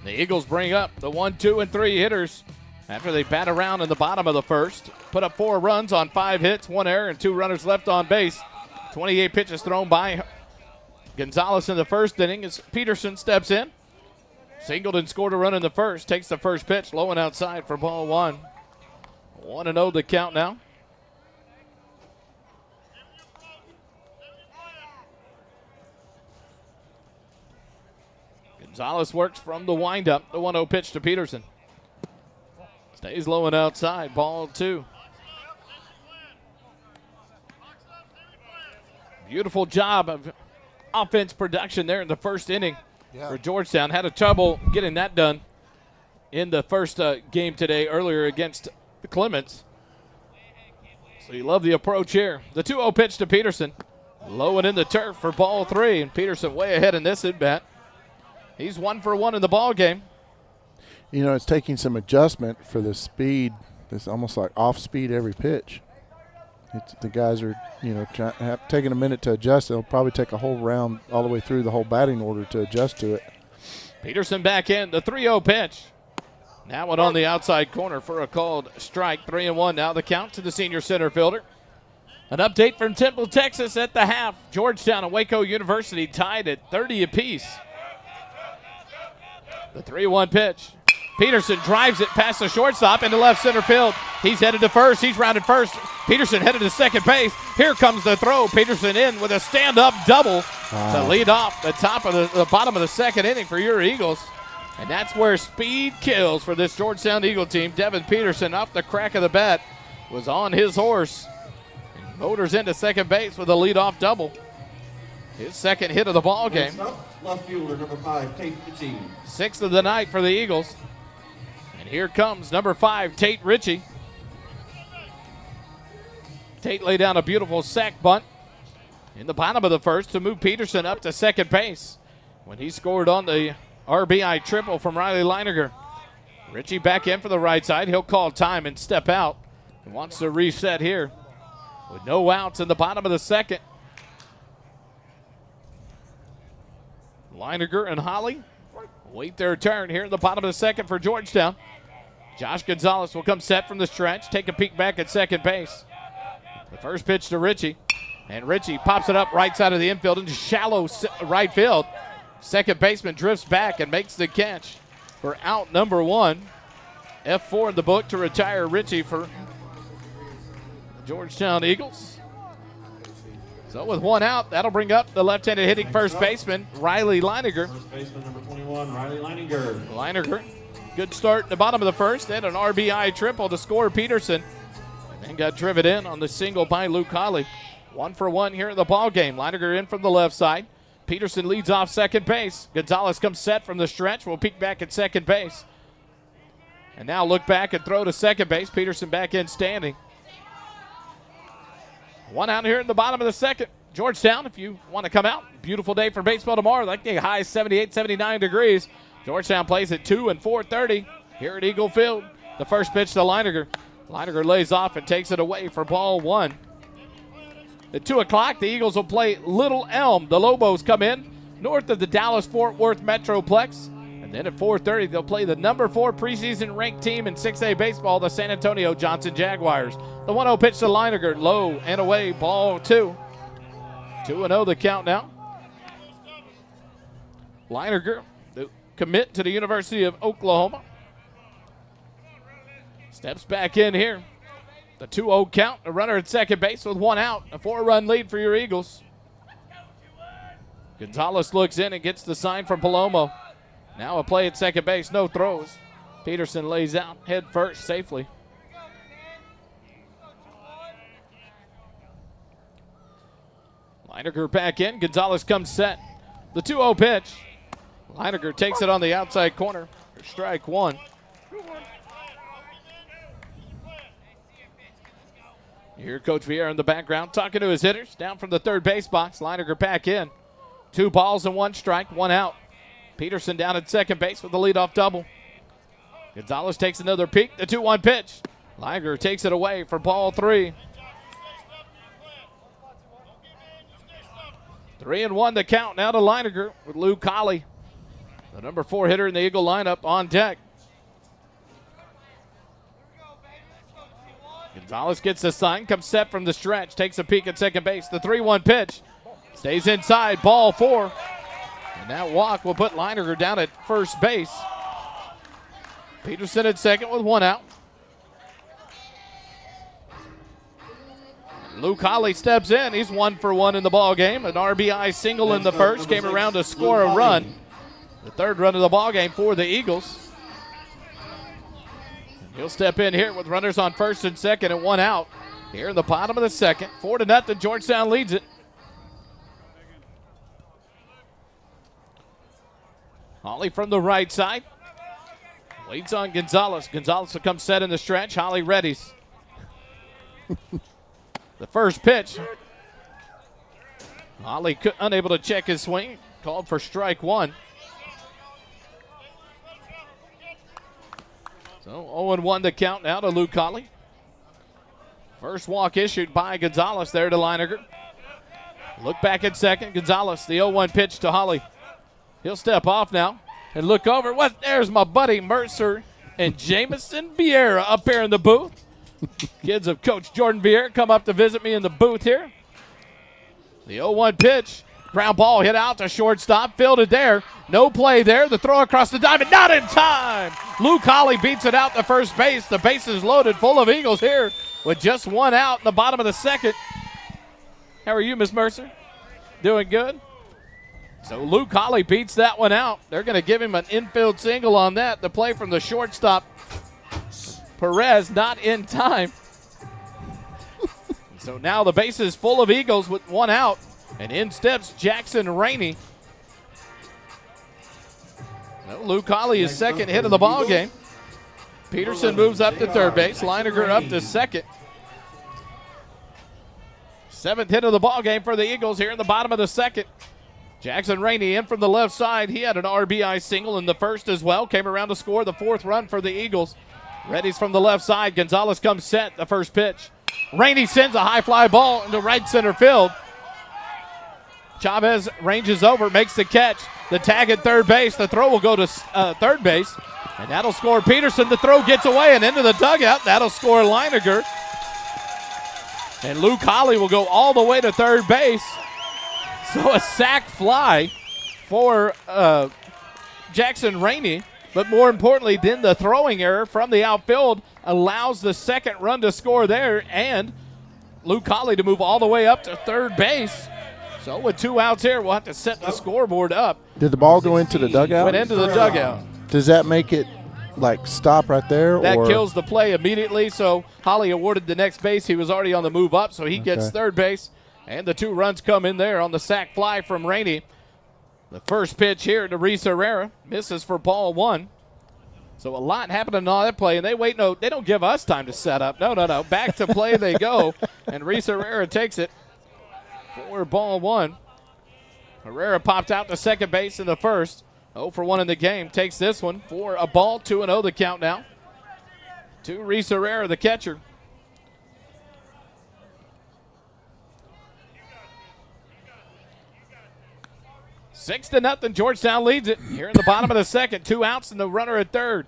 The Eagles bring up the 1, 2, and 3 hitters after they bat around in the bottom of the first. Put up 4 runs on 5 hits, 1 error, and 2 runners left on base. 28 pitches thrown by Gonzalez in the first inning as Peterson steps in. Singled and scored a run in the first. Takes the first pitch, low and outside for ball 1. 1-0 the count now. Gonzalez works from the windup. The 1-0 pitch to Peterson. Stays low and outside. Ball 2. Beautiful job of offense production there in the first inning for Georgetown. Had a trouble getting that done in the first game today earlier against the Clements. So you love the approach here. The 2-0 pitch to Peterson. Low and in the turf for ball 3. And Peterson way ahead in this at bat. He's 1 for 1 in the ball game. You know, it's taking some adjustment for the speed. It's almost like off speed every pitch. The guys are, you know, taking a minute to adjust. It'll probably take a whole round all the way through the whole batting order to adjust to it. Peterson back in. The 3-0 pitch. Now one on the outside corner for a called strike. 3-1 now the count to the senior center fielder. An update from Temple, Texas at the half. Georgetown and Waco University tied at 30 apiece. The 3-1 pitch. Peterson drives it past the shortstop into left center field. He's headed to first. He's rounded first. Peterson headed to second base. Here comes the throw. Peterson in with a stand-up double to lead off the top of the bottom of the second inning for your Eagles. And that's where speed kills for this Georgetown Eagle team. Devin Peterson off the crack of the bat was on his horse. And motors into second base with a leadoff double. His second hit of the ball game. Left fielder, number 5, Tate Ritchie. 6th of the night for the Eagles. And here comes number 5, Tate Ritchie. Tate laid down a beautiful sac bunt in the bottom of the first to move Peterson up to second base when he scored on the RBI triple from Riley Leininger. Ritchie back in for the right side. He'll call time and step out. He wants to reset here with no outs in the bottom of the second. Leininger and Holly wait their turn here in the bottom of the second for Georgetown. Josh Gonzalez will come set from the stretch, take a peek back at second base. The first pitch to Ritchie, and Ritchie pops it up right side of the infield into shallow right field. Second baseman drifts back and makes the catch for out number 1. F4 in the book to retire Ritchie for the Georgetown Eagles. So with 1 out, that'll bring up the left-handed hitting first baseman, Riley Leininger. First baseman, number 21, Riley Leininger. Leininger, good start in the bottom of the first, then an RBI triple to score Peterson. And then got driven in on the single by Luke Holly. 1 for 1 here in the ball game. Leininger in from the left side. Peterson leads off second base. Gonzalez comes set from the stretch. We'll peek back at second base. And now look back and throw to second base. Peterson back in standing. 1 out here in the bottom of the second. Georgetown, if you want to come out, beautiful day for baseball tomorrow. Like the high 78, 79 degrees. Georgetown plays at 2 and 4:30 here at Eagle Field. The first pitch to Leininger. Leininger lays off and takes it away for ball 1. At 2 o'clock, the Eagles will play Little Elm. The Lobos come in north of the Dallas-Fort Worth Metroplex. And then at 4:30, they'll play the number 4 preseason ranked team in 6A baseball, the San Antonio Johnson Jaguars. The 1-0 pitch to Leininger, low and away, ball 2. 2-0 the count now. Leininger, the commit to the University of Oklahoma. Steps back in here. The 2-0 count, a runner at second base with 1 out. A 4-run lead for your Eagles. Gonzalez looks in and gets the sign from Palomo. Now a play at second base, no throws. Peterson lays out head first safely. Leininger back in. Gonzalez comes set. The 2-0 pitch. Leininger takes it on the outside corner for strike 1. You hear Coach Vieira in the background talking to his hitters down from the third base box. Leininger back in. 2 balls and 1 strike, 1 out. Peterson down at second base with the leadoff double. Gonzalez takes another peek. The 2-1 pitch. Leininger takes it away for ball 3. 3-1 the count now to Leininger with Luke Colley. The number 4 hitter in the Eagle lineup on deck. Gonzalez gets the sign, comes set from the stretch, takes a peek at second base. The 3-1 pitch stays inside, ball 4. And that walk will put Leininger down at first base. Peterson at second with 1 out. Luke Holly steps in. He's 1 for 1 in the ball game. An RBI single in the first, came around to score a run. The 3rd run of the ball game for the Eagles. He'll step in here with runners on first and second and 1 out. Here in the bottom of the 2nd, 4-0. Georgetown leads it. Holly from the right side. Waits on Gonzalez. Gonzalez will come set in the stretch. Holly readies. The first pitch. Holly unable to check his swing. Called for strike 1. So 0-1 the count now to Luke Holly. First walk issued by Gonzalez there to Leininger. Look back at second. Gonzalez, the 0-1 pitch to Holly. He'll step off now and look over. There's my buddy Mercer and Jamison Vieira up here in the booth. Kids of Coach Jordan Vieira come up to visit me in the booth here. The 0-1 pitch. Ground ball hit out to shortstop. Fielded there. No play there. The throw across the diamond. Not in time. Luke Holly beats it out to first base. The base is loaded full of Eagles here with just 1 out in the bottom of the 2nd. How are you, Miss Mercer? Doing good? So Luke Holly beats that one out. They're going to give him an infield single on that. The play from the shortstop. Perez not in time. So now the base is full of Eagles with 1 out. And in steps Jackson Rainey. So Luke Holly is second hit of the ball game. Peterson moves up to third base. Leininger up to second. 7th hit of the ball game for the Eagles here in the bottom of the 2nd. Jackson Rainey in from the left side. He had an RBI single in the first as well. Came around to score the 4th run for the Eagles. Ready's from the left side. Gonzalez comes set. The first pitch. Rainey sends a high fly ball into right center field. Chavez ranges over, makes the catch. The tag at third base. The throw will go to third base. And that'll score Peterson. The throw gets away and into the dugout. That'll score Leininger. And Luke Holly will go all the way to third base. So a sac fly for Jackson Rainey. But more importantly, then the throwing error from the outfield allows the 2nd run to score there. And Luke Holly to move all the way up to third base. So with 2 outs here, we'll have to set the scoreboard up. Did the ball go into the dugout? Went into the dugout. Does that make it, like, stop right there? That or? kills the play immediately, so Holly awarded the next base. He was already on the move up, so he gets third base. And the 2 runs come in there on the sac fly from Rainey. The first pitch here to Reese Herrera. Misses for ball 1. So a lot happening on that play, and they don't give us time to set up. No. Back to play they go, and Reese Herrera takes it for ball 1. Herrera popped out to second base in the first. 0 for 1 in the game. Takes this one for a ball. 2-0 the count now. To Reese Herrera, the catcher. Six to nothing. Georgetown leads it here in the bottom of the 2nd. 2 outs and the runner at third.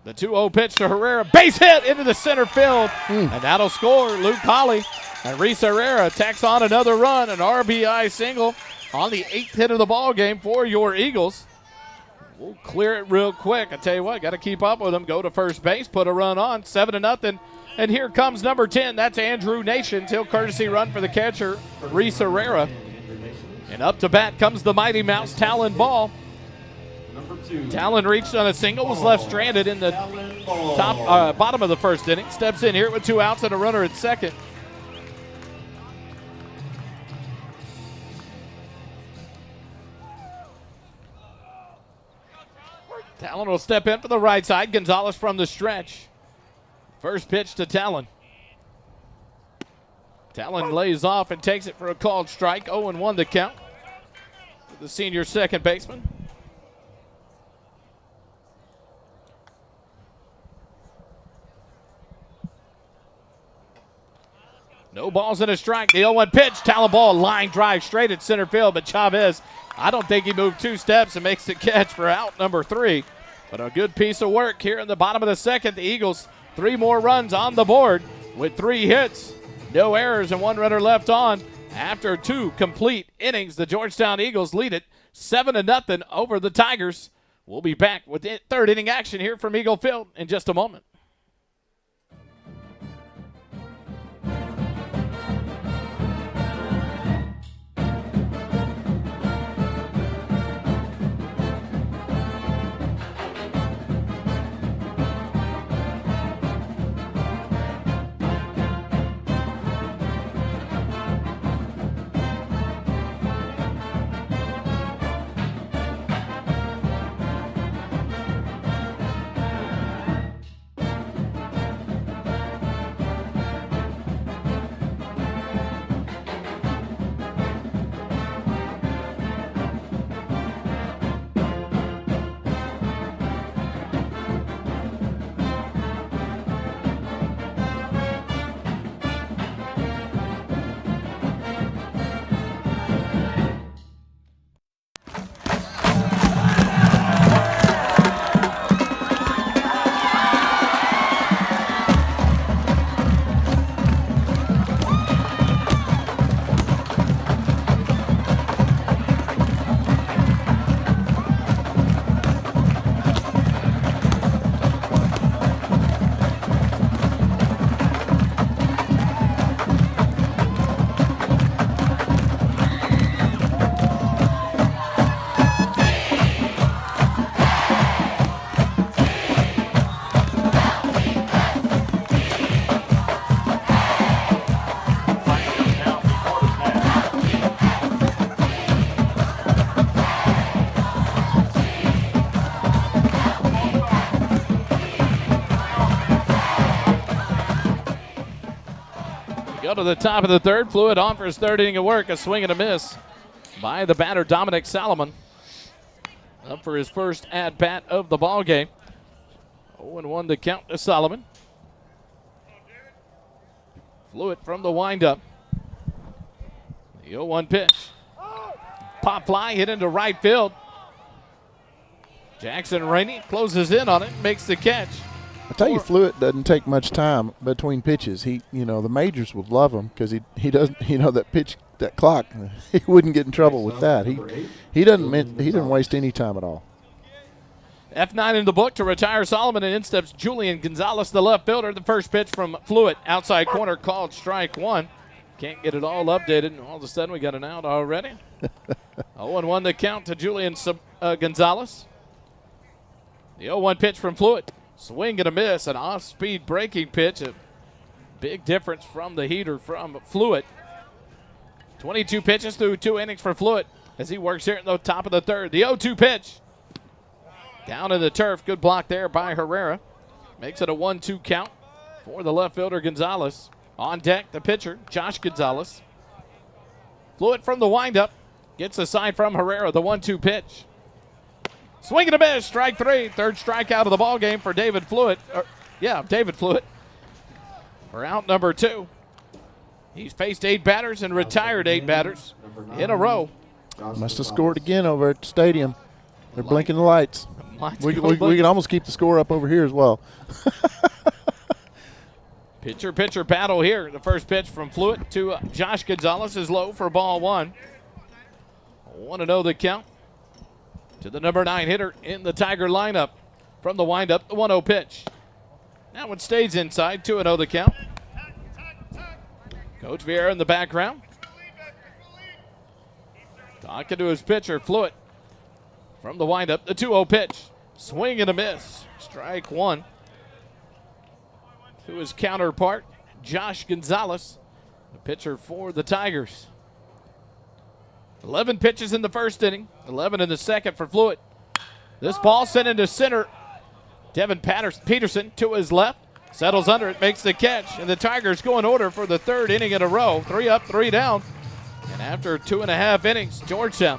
The 2-0 pitch to Herrera. Base hit into the center field. And that'll score Luke Holly. And Reese Herrera tacks on another run. An RBI single on the 8th hit of the ball game for your Eagles. We'll clear it real quick. I tell you what, got to keep up with them. Go to first base, put a run on. 7-0. And here comes number 10. That's Andrew Nations. He'll courtesy run for the catcher, Reese Herrera. And up to bat comes the Mighty Mouse, Talon Ball. Talon reached on a single, was left stranded in the bottom of the 1st inning. Steps in here with 2 outs and a runner at second. Talon will step in for the right side. Gonzalez from the stretch. First pitch to Talon. Talon lays off and takes it for a called strike. 0-1 the count. The senior second baseman. No balls and a strike. The 0-1 pitch. Talon ball line drive straight at center field, but Chavez, I don't think he moved 2 steps and makes the catch for out number 3. But a good piece of work here in the bottom of the second. The Eagles 3 more runs on the board with 3 hits. No errors and 1 runner left on. After 2 complete innings, the Georgetown Eagles lead it 7-0 over the Tigers. We'll be back with third inning action here from Eagle Field in just a moment. Go to the top of the third. Fluid on for his third inning of work. A swing and a miss by the batter, Dominic Salomon. Up for his first at-bat of the ball game. 0-1 to count to Solomon. Fluid from the windup. The 0-1 pitch. Pop fly hit into right field. Jackson Rainey closes in on it, makes the catch. I tell you, Fluid doesn't take much time between pitches. The majors would love him because he doesn't, that pitch, that clock, he wouldn't get in trouble with that. He didn't waste any time at all. F9 in the book to retire Solomon, and in steps Julian Gonzalez, the left fielder. The first pitch from Fluid, outside corner, called strike 1. Can't get it all updated, and all of a sudden we got an out already. 0-1 the count to Julian Gonzalez. The 0-1 pitch from Fluid. Swing and a miss, an off-speed breaking pitch. A big difference from the heater from Fluid. 22 pitches through 2 innings for Fluid as he works here at the top of the third. The 0-2 pitch. Down in the turf. Good block there by Herrera. Makes it a 1-2 count for the left fielder Gonzalez. On deck, the pitcher, Josh Gonzalez. Fluid from the windup. Gets a sign from Herrera, the 1-2 pitch. Swing and a miss, strike 3. Third strikeout of the ball game for David Fluid. David Fluid. For out number 2. He's faced 8 batters and retired 8 batters in a row. Must have scored again over at the stadium. They're blinking the lights. We can almost keep the score up over here as well. Pitcher battle here. The first pitch from Fluid to Josh Gonzalez is low for ball 1. 1-0 the count to the number 9 hitter in the Tiger lineup. From the windup, the 1-0 pitch. That one stays inside, 2-0 the count. Coach Vieira in the background. Talking to his pitcher, Fluid. From the windup, the 2-0 pitch. Swing and a miss. Strike 1. To his counterpart, Josh Gonzalez, the pitcher for the Tigers. 11 pitches in the first inning, 11 in the second for Fluid. This ball sent into center. Devin Peterson to his left, settles under it, makes the catch, and the Tigers go in order for the third inning in a row. 3 up, 3 down. And after 2.5 innings, Georgetown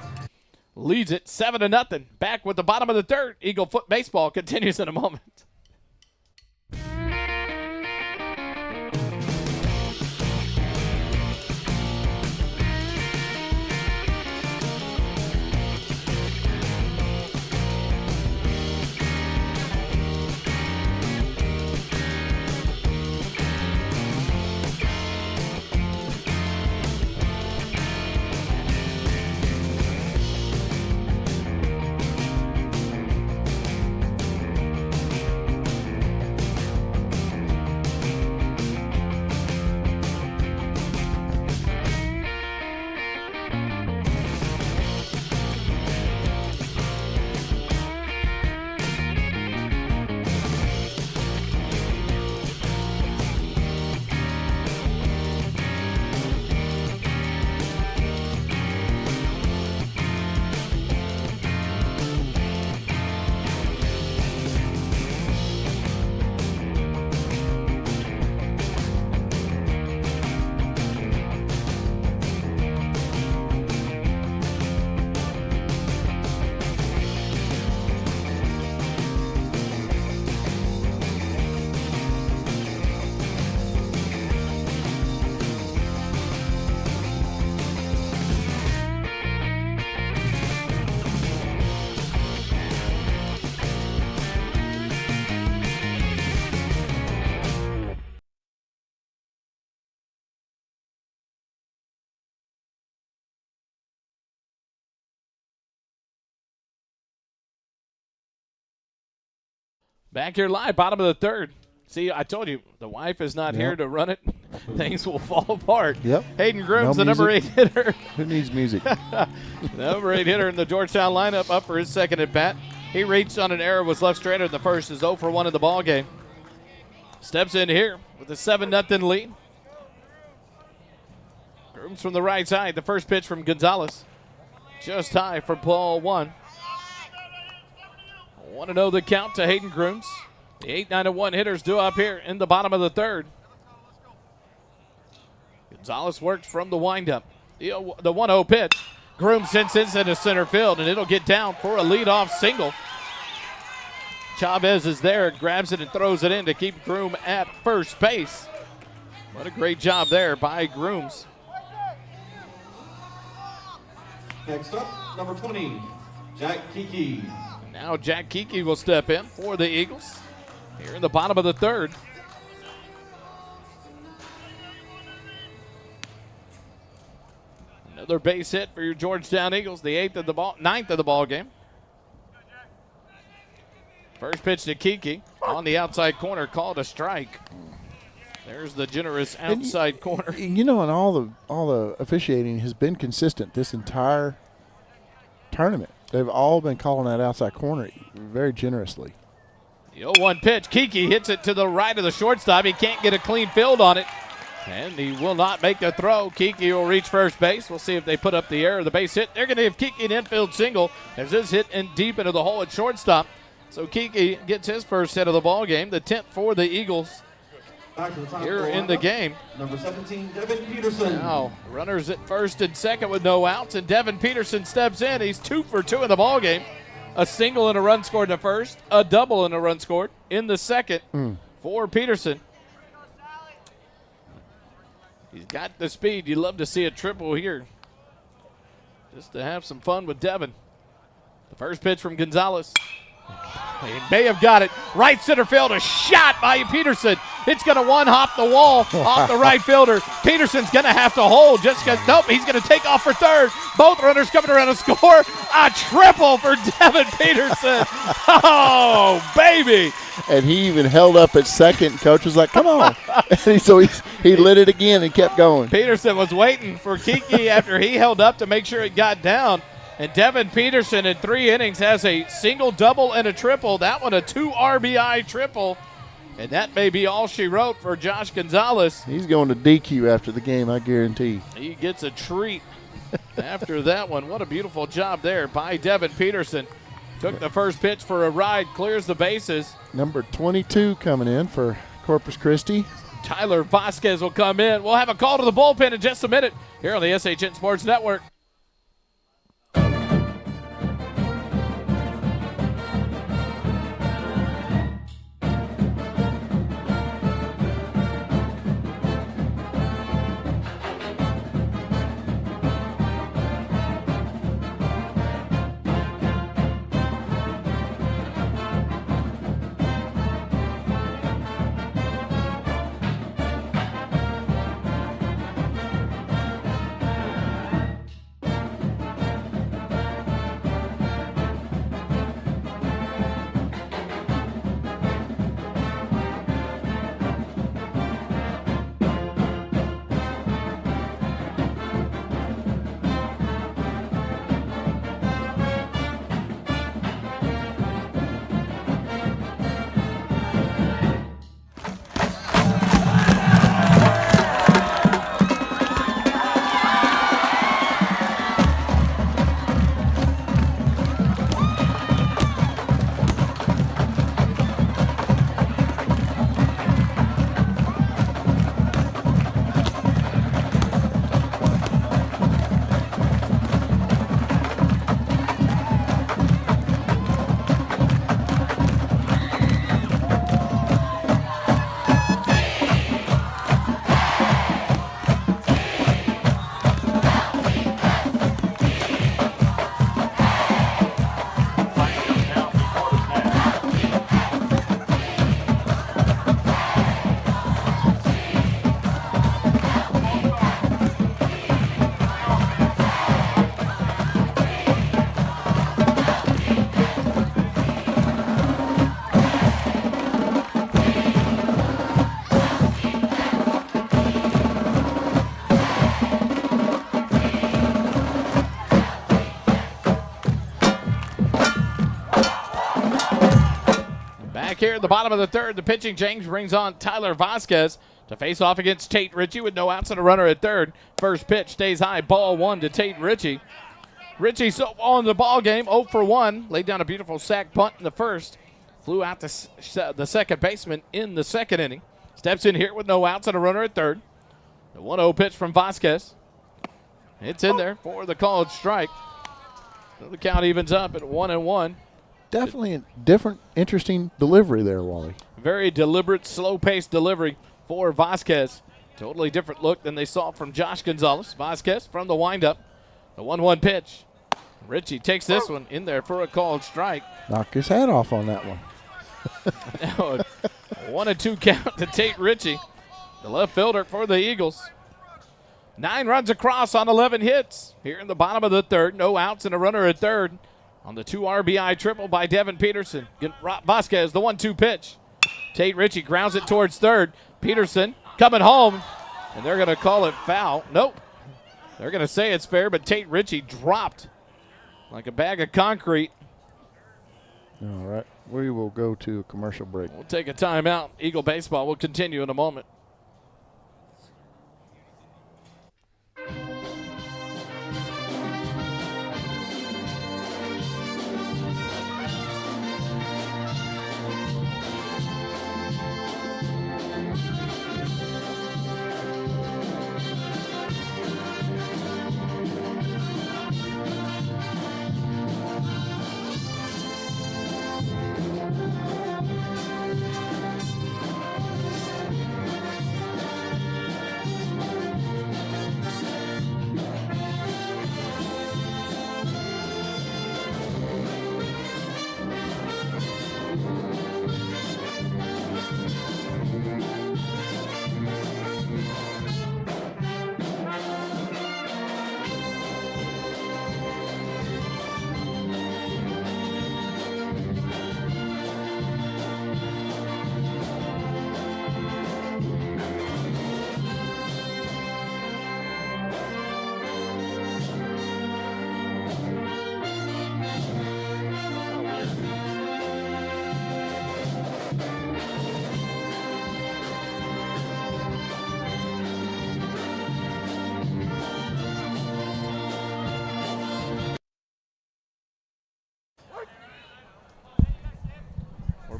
leads it 7-0. Back with the bottom of the third. Eagle Foot Baseball continues in a moment. Back here live, bottom of the third. See, I told you, the wife is not here to run it. Things will fall apart. Yep. Hayden Grooms, No the number 8 hitter. Who needs music? Number 8 hitter in the Georgetown lineup, up for his second at bat. He reached on an error, was left stranded in the first, is 0 for 1 in the ball game. Steps in here with a 7-0 lead. Grooms from the right side. The first pitch from Gonzalez. Just high for ball 1. 1-0 the count to Hayden Grooms. The 8-9-1 hitters due up here in the bottom of the third. Gonzalez works from the windup. The 1-0 pitch. Grooms sends it into center field, and it'll get down for a leadoff single. Chavez is there, grabs it and throws it in to keep Groom at first base. What a great job there by Grooms. Next up, number 20, Jack Kiki. Now Jack Kiki will step in for the Eagles here in the bottom of the third. Another base hit for your Georgetown Eagles, the ninth of the ball game. First pitch to Kiki on the outside corner, called a strike. There's the generous outside corner. You know, and all the officiating has been consistent this entire tournament. They've all been calling that outside corner very generously. The 0-1 pitch. Kiki hits it to the right of the shortstop. He can't get a clean field on it, and he will not make the throw. Kiki will reach first base. We'll see if they put up the error, the base hit. They're going to give Kiki an infield single as this hit in deep into the hole at shortstop. So Kiki gets his first hit of the ball game, the 10th for the Eagles here in the game. Number 17, Devin Peterson. Now, runners at first and second with no outs, and Devin Peterson steps in. He's 2 for 2 in the ball game. A single and a run scored in the first, a double and a run scored in the second for Peterson. He's got the speed. You love to see a triple here, just to have some fun with Devin. The first pitch from Gonzalez. He may have got it. Right center field, a shot by Peterson. It's going to one-hop the wall off the right fielder. Peterson's going to have to hold just because, nope, he's going to take off for third. Both runners coming around to score. A triple for Devin Peterson. Oh, baby. And he even held up at second. Coach was like, come on. And so he lit it again and kept going. Peterson was waiting for Kiki after he held up to make sure it got down. And Devin Peterson in 3 innings has a single, double, and a triple. That one a 2 RBI triple. And that may be all she wrote for Josh Gonzalez. He's going to DQ after the game, I guarantee. He gets a treat after that one. What a beautiful job there by Devin Peterson. Took the first pitch for a ride, clears the bases. Number 22 coming in for Corpus Christi. Tyler Vasquez will come in. We'll have a call to the bullpen in just a minute here on the SHN Sports Network. Back here at the bottom of the third, the pitching change brings on Tyler Vasquez to face off against Tate Ritchie with no outs and a runner at third. First pitch stays high, ball one to Tate Ritchie. Ritchie so far in the ball game, 0 for 1. Laid down a beautiful sac bunt in the first. Flew out the second baseman in the second inning. Steps in here with no outs and a runner at third. The 1-0 pitch from Vasquez. It's in there for the called strike. So the count evens up at 1-1. Definitely a different, interesting delivery there, Wally. Very deliberate, slow-paced delivery for Vasquez. Totally different look than they saw from Josh Gonzalez. Vasquez from the windup. The 1-1 pitch. Ritchie takes this one in there for a called strike. Knock his hat off on that one. Now a 1-2 count to Tate Ritchie, the left fielder for the Eagles. 9 runs across on 11 hits. Here in the bottom of the third, no outs and a runner at third. On the 2 RBI triple by Devin Peterson. Vasquez, the 1-2 pitch. Tate Ritchie grounds it towards third. Peterson coming home, and they're going to call it foul. Nope. They're going to say it's fair, but Tate Ritchie dropped like a bag of concrete. All right. We will go to a commercial break. We'll take a timeout. Eagle baseball will continue in a moment.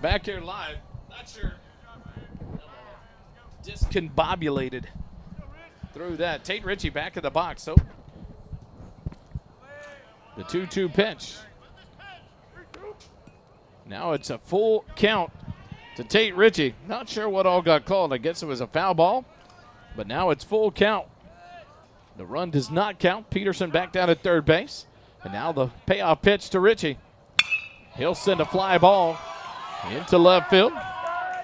Back here live. Not sure. Discombobulated through that. Tate Ritchie back in the box. So the 2-2 pitch. Now it's a full count to Tate Ritchie. Not sure what all got called. I guess it was a foul ball. But now it's full count. The run does not count. Peterson back down at third base. And now the payoff pitch to Ritchie. He'll send a fly ball into left field.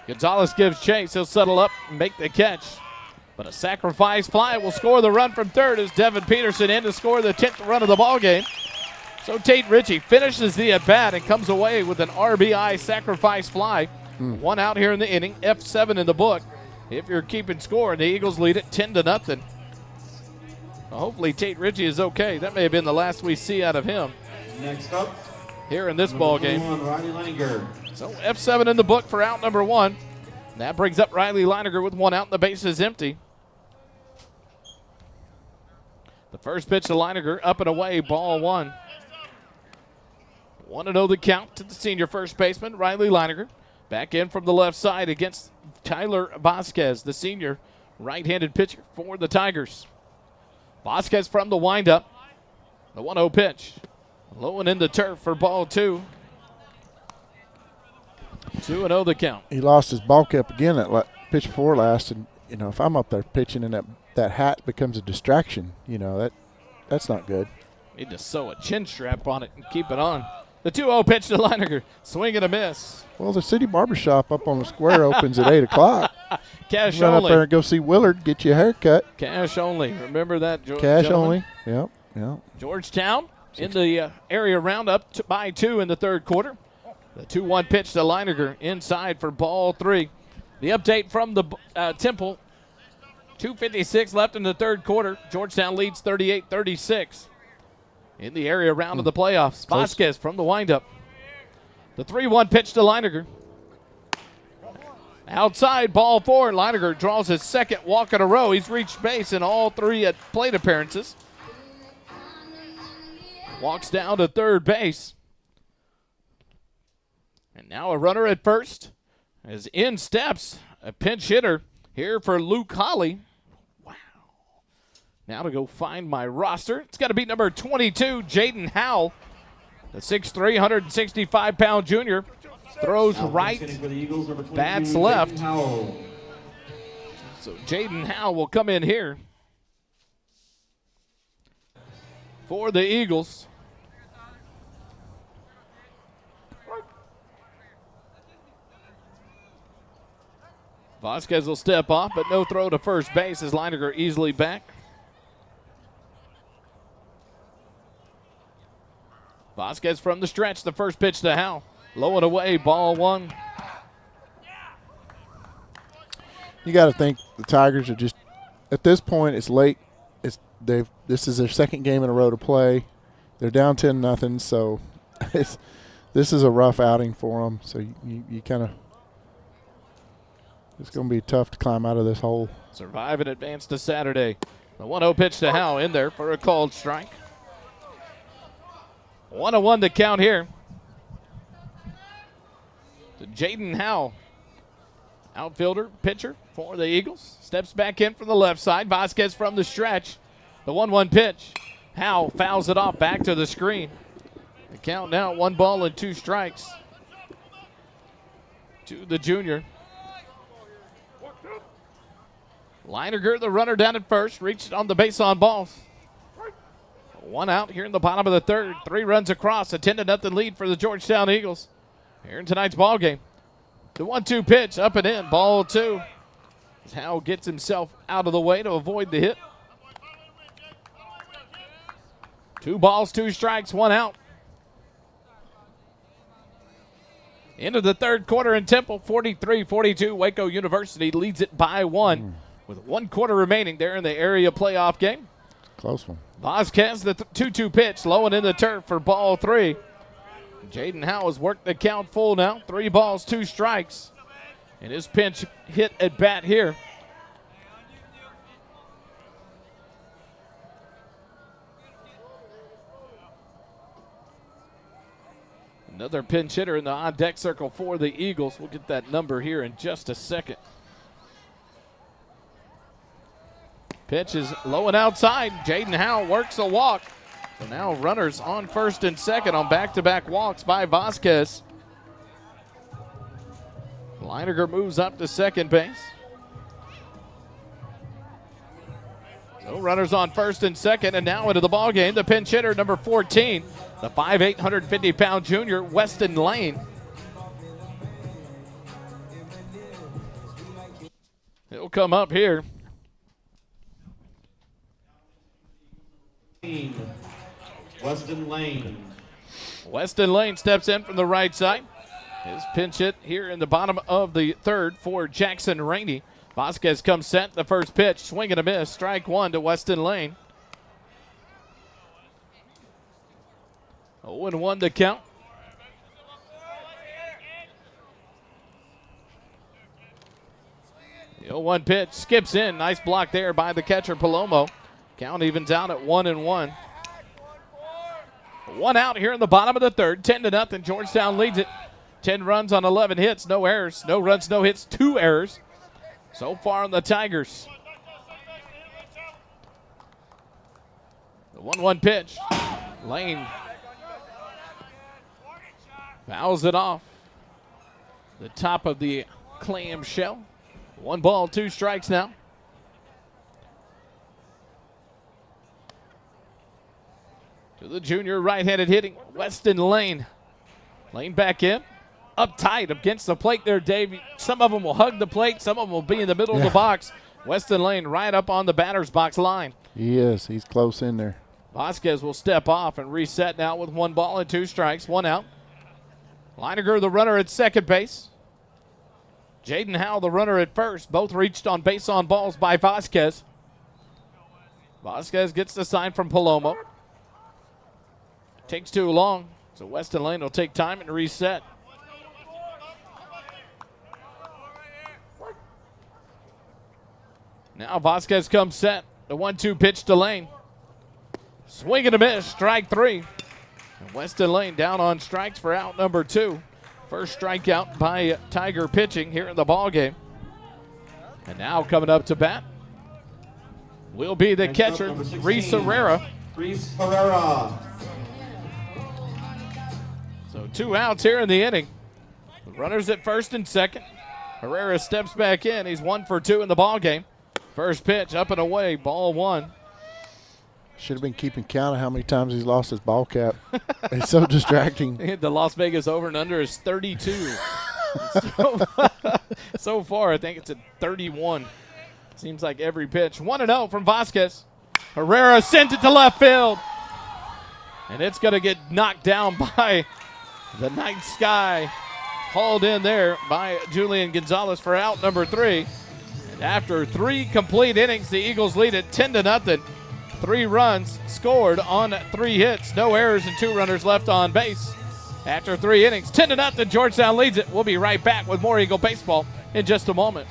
Gonzalez gives chase. He'll settle up and make the catch. But a sacrifice fly will score the run from third as Devin Peterson in to score the 10th run of the ball game. So Tate Ritchie finishes the at-bat and comes away with an RBI sacrifice fly. 1 out here in the inning. F7 in the book. If you're keeping score, the Eagles lead it 10-0. Well, hopefully Tate Ritchie is okay. That may have been the last we see out of him. Next up, here in this ball game. Riley Leininger. So F7 in the book for out number 1. And that brings up Riley Leininger with 1 out and the base is empty. The first pitch to Leininger, up and away, ball 1. 1-0 the count to the senior first baseman, Riley Leininger. Back in from the left side against Tyler Vasquez, the senior right-handed pitcher for the Tigers. Vasquez from the windup. The 1-0 pitch. Low and in the turf for ball 2. 2-0 the count. He lost his ball cap again that pitch before last, and you know if I'm up there pitching and that hat becomes a distraction, you know that's not good. Need to sew a chin strap on it and keep it on. The 2-0 pitch to Leininger, swing and a miss. Well, the City Barbershop up on the square opens at 8 o'clock. Cash Run only. up there and go see Willard, get you a haircut. Cash only. Remember that, Cash gentlemen? only. Yep. Georgetown in the area roundup by 2 in the third quarter. The 2-1 pitch to Leininger inside for ball 3. The update from the Temple. 2:56 left in the third quarter. Georgetown leads 38-36 in the area round of the playoffs. Vasquez from the windup. The 3-1 pitch to Leininger. Outside, ball 4. Leininger draws his second walk in a row. He's reached base in all 3 at plate appearances. Walks down to third base. And now a runner at first. As in steps a pinch hitter here for Luke Holly. Wow. Now to go find my roster. It's got to be number 22, Jaden Howell. The 6'3", 165-pound junior. Throws right, bats left. So Jaden Howell will come in here for the Eagles. Vasquez will step off, but no throw to first base as Leininger easily back. Vasquez from the stretch, the first pitch to Howell. Low and away, ball 1. You got to think the Tigers are just, at this point, it's late. This is their second game in a row to play. They're down 10-0, so this is a rough outing for them. So you kind of, it's going to be tough to climb out of this hole. Survive and advance to Saturday. The 1-0 pitch to Howell in there for a called strike. 1-1 to count here. To Jaden Howell, outfielder, pitcher for the Eagles. Steps back in from the left side. Vasquez from the stretch. The 1-1 pitch. Howell fouls it off back to the screen. The count now 1 ball and 2 strikes to the junior. Leininger, the runner down at first, reached on the base on balls. 1 out here in the bottom of the third. 3 runs across, a 10-0 lead for the Georgetown Eagles here in tonight's ball game. The 1-2 pitch up and in, ball 2. As Howell gets himself out of the way to avoid the hit. 2 balls, 2 strikes, 1 out. Into the third quarter in Temple, 43-42. Waco University leads it by 1 with 1 quarter remaining there in the area playoff game. Close one. Vasquez, the 2-2 pitch, low and in the turf for ball 3. Jaden Howell has worked the count full now. 3 balls, 2 strikes. And his pinch hit at bat here. Another pinch hitter in the on-deck circle for the Eagles. We'll get that number here in just a second. Pitch is low and outside. Jaden Howell works a walk. So now runners on first and second on back-to-back walks by Vasquez. Leininger moves up to second base. So runners on first and second, and now into the ball game, the pinch hitter, number 14, the 5'8", 150-pound junior, Weston Lane. He'll come up here. Weston Lane. Weston Lane steps in from the right side. His pinch hit here in the bottom of the third for Jackson Rainey. Vasquez comes set. The first pitch, swing and a miss. Strike 1 to Weston Lane. 0-1 to count. The 0-1 pitch skips in. Nice block there by the catcher, Palomo. Count evens out at 1-1. 1 out here in the bottom of the third. 10-0. Georgetown leads it. 10 runs on 11 hits. No errors. No runs, no hits. 2 errors so far on the Tigers. The 1-1 pitch. Lane fouls it off the top of the clamshell. 1 ball, 2 strikes now. To the junior right-handed hitting, Weston Lane. Lane back in. Up tight against the plate there, Dave. Some of them will hug the plate. Some of them will be in the middle of the box. Weston Lane right up on the batter's box line. He is. He's close in there. Vasquez will step off and reset now with 1 ball and 2 strikes, 1 out. Leininger, the runner at second base. Jaden Howell, the runner at first. Both reached on base on balls by Vasquez. Vasquez gets the sign from Palomo. Takes too long, so Weston Lane will take time and reset. Now Vasquez comes set. The 1-2 pitch to Lane. Swing and a miss, strike 3. And Weston Lane down on strikes for out number 2. First strikeout by Tiger pitching here in the ball game. And now coming up to bat will be the catcher, Reese Herrera. Reese Herrera. So 2 outs here in the inning. Runners at first and second. Herrera steps back in. He's 1 for 2 in the ball game. First pitch up and away, ball 1. Should have been keeping count of how many times he's lost his ball cap. It's so distracting. The Las Vegas over and under is 32. So far, I think it's at 31. Seems like every pitch. 1-0 from Vasquez. Herrera sends it to left field. And it's going to get knocked down by the night sky. Hauled in there by Julian Gonzalez for out number 3. And after 3 complete innings, the Eagles lead it 10-0. 3 runs scored on 3 hits. No errors and 2 runners left on base. After 3 innings, 10-0, Georgetown leads it. We'll be right back with more Eagle baseball in just a moment.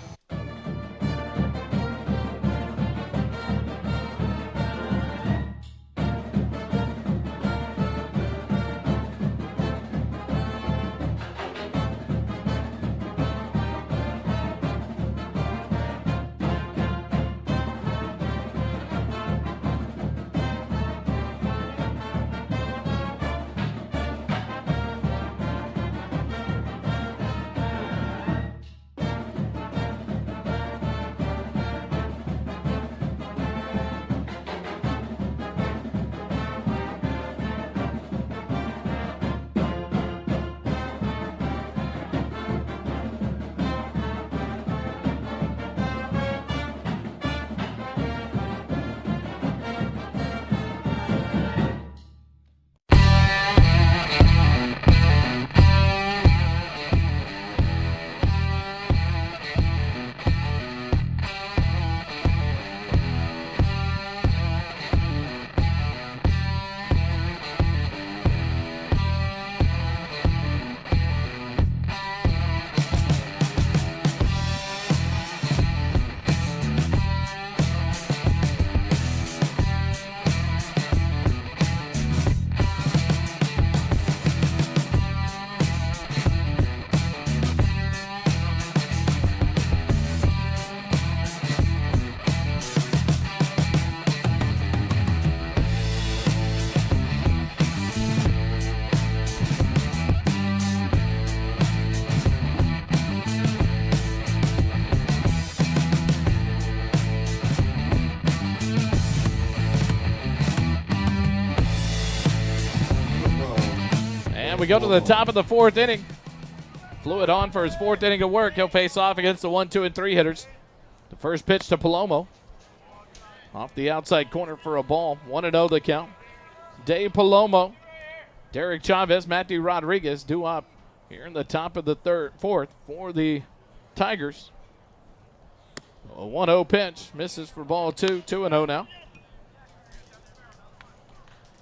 We go to the top of the 4th inning. Fluid on for his 4th inning of work. He'll face off against the 1, 2, and 3 hitters. The first pitch to Palomo. Off the outside corner for a ball. 1-0 the count. Dave Palomo, Derek Chavez, Matthew Rodriguez due up here in the top of the 4th for the Tigers. A 1-0 pitch. Misses for ball 2. 2-0 now.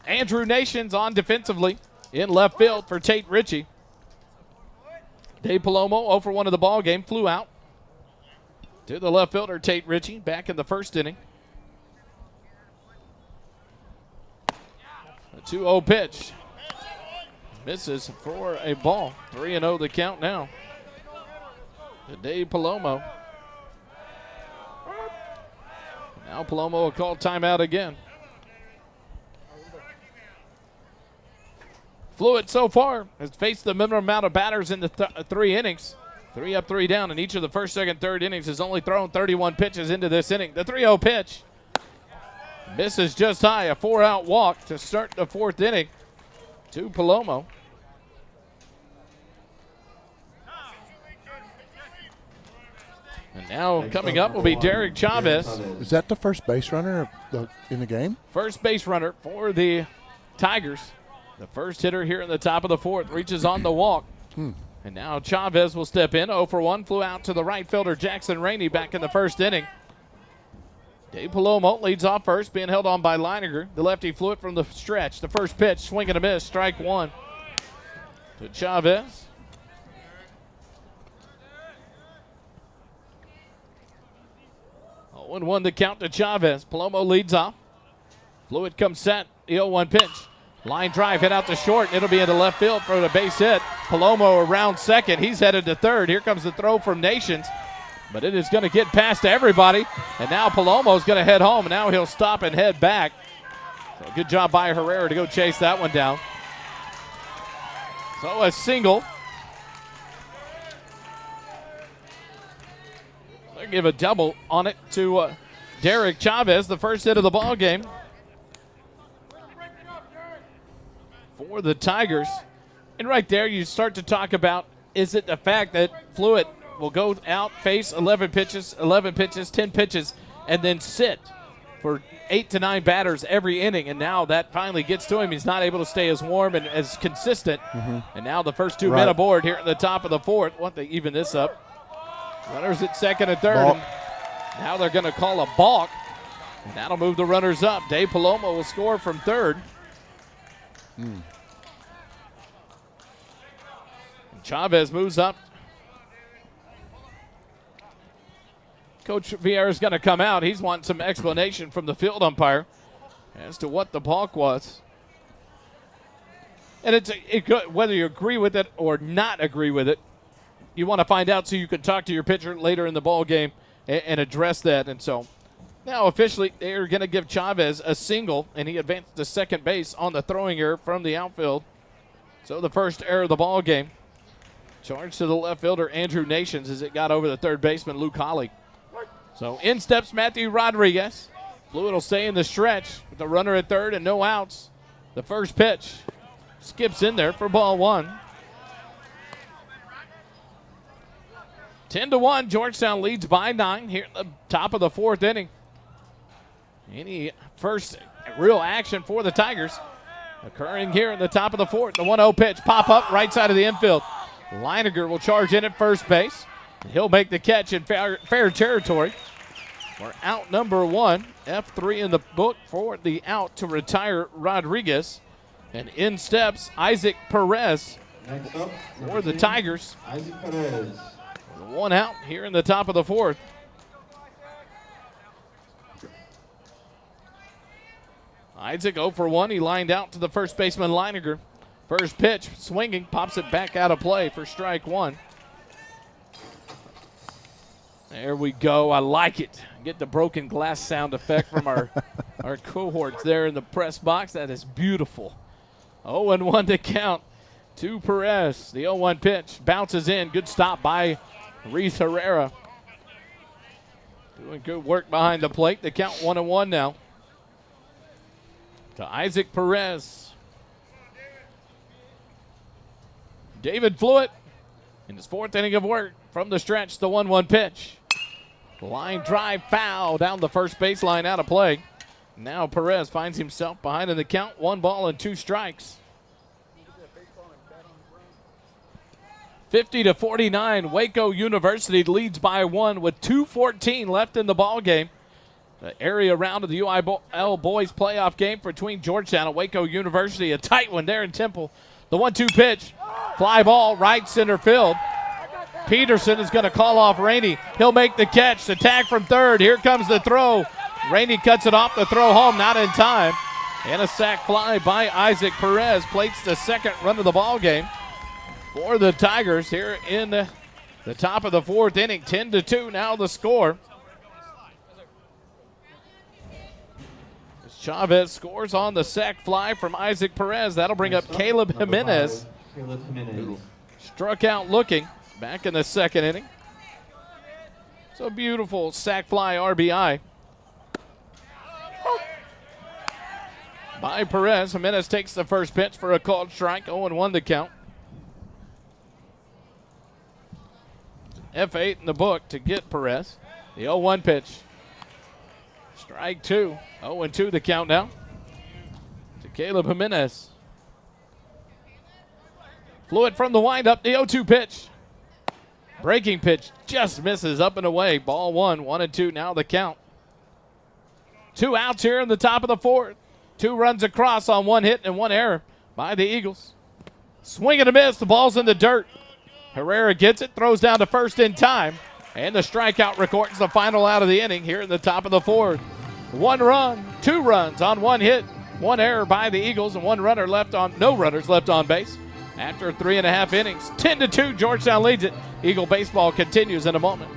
Andrew Nations on defensively. In left field for Tate Ritchie. Dave Palomo 0 for 1 of the ball game. Flew out to the left fielder, Tate Ritchie, back in the first inning. A 2-0 pitch. Misses for a ball. 3-0 the count now to Dave Palomo. Now Palomo will call timeout again. Fluid so far has faced the minimum amount of batters in the 3 innings. 3 up, 3 down in each of the first, second, third innings. Has only thrown 31 pitches into this inning. The 3-0 pitch misses just high. A 4-out walk to start the 4th inning to Palomo. And now coming up will be Derek Chavez. Is that the first base runner in the game? First base runner for the Tigers. The first hitter here in the top of the 4th reaches on the walk. And now Chavez will step in. 0 for 1. Flew out to the right fielder, Jackson Rainey, back in the first inning. Dave Palomo leads off first, being held on by Leininger. The lefty flew it from the stretch. The first pitch, swing and a miss, strike 1 to Chavez. A 0-1 the count to Chavez. Palomo leads off. Fluid comes set. The 0-1 pitch. Line drive hit out to short, and it'll be into left field for the base hit. Palomo around second. He's headed to third. Here comes the throw from Nations, but it is going to get past everybody, and now Palomo's going to head home, and now he'll stop and head back. So good job by Herrera to go chase that one down. So a single. They'll give a double on it to Derek Chavez, the first hit of the ball game for the Tigers. And right there you start to talk about, is it the fact that Fluid will go out, face 11 pitches, 10 pitches, and then sit for 8 to 9 batters every inning, and now that finally gets to him. He's not able to stay as warm and as consistent. And now the first 2 men aboard here at the top of the fourth. Want to even this up. Runners at second and third. And now they're going to call a balk, and that'll move the runners up. Dave Palomo will score from third. And Chavez moves up. Coach Vieira's going to come out. He's wanting some explanation from the field umpire as to what the balk was. And whether you agree with it or not agree with it, you want to find out so you can talk to your pitcher later in the ball game and address that. And so now officially they're going to give Chavez a single, and he advanced to second base on the throwing error from the outfield. So the first error of the ball game. Charge to the left fielder, Andrew Nations, as it got over the third baseman, Luke Holly. So in steps Matthew Rodriguez. Fluid will stay in the stretch with the runner at third and no outs. The first pitch skips in there for ball one. 10-1, Georgetown leads by 9 here at the top of the fourth inning. Any first real action for the Tigers occurring here in the top of the fourth. The 1-0 pitch, pop up right side of the infield. Leiniger will charge in at first base. He'll make the catch in fair territory for out number 1. F3 in the book for the out to retire Rodriguez. And in steps Isaac Perez for the Tigers. Isaac Perez. 1 out here in the top of the fourth. Isaac 0 for 1. He lined out to the first baseman Leiniger. First pitch, swinging, pops it back out of play for strike 1. There we go. I like it. Get the broken glass sound effect from our cohorts there in the press box. That is beautiful. 0-1 to count to Perez. The 0-1 pitch bounces in. Good stop by Reese Herrera. Doing good work behind the plate. The count 1-1 now to Isaac Perez. David Fluid in his fourth inning of work from the stretch. The 1-1 pitch. Line drive foul down the first baseline, out of play. Now Perez finds himself behind in the count. 1 ball and 2 strikes. 50-49, Waco University leads by 1 with 2:14 left in the ball game. The area round of the UIL boys playoff game between Georgetown and Waco University. A tight one there in Temple. The 1-2 pitch, fly ball, right center field. Peterson is going to call off Rainey. He'll make the catch. The tag from third. Here comes the throw. Rainey cuts it off. The throw home, not in time. And a sac fly by Isaac Perez plates the second run of the ball game for the Tigers here in the top of the fourth inning. 10-2 now the score. Chavez scores on the sac fly from Isaac Perez. That'll bring up Caleb Jimenez. Who struck out looking back in the second inning. So beautiful sac fly RBI by Perez. Jimenez takes the first pitch for a called strike. 0-1 the count. F8 in the book to get Perez. The 0-1 pitch. Strike 2. 0-2 the count now to Caleb Jimenez. Fluid from the windup. The 0-2 pitch. Breaking pitch just misses up and away. Ball 1. 1-2 now the count. 2 outs here in the top of the fourth. 2 runs across on 1 hit and 1 error by the Eagles. Swing and a miss. The ball's in the dirt. Herrera gets it. Throws down to first in time. And the strikeout records the final out of the inning here in the top of the fourth. 1 run, 2 runs on 1 hit, 1 error by the Eagles, and no runners left on base. After 3.5 innings, 10-2, Georgetown leads it. Eagle baseball continues in a moment.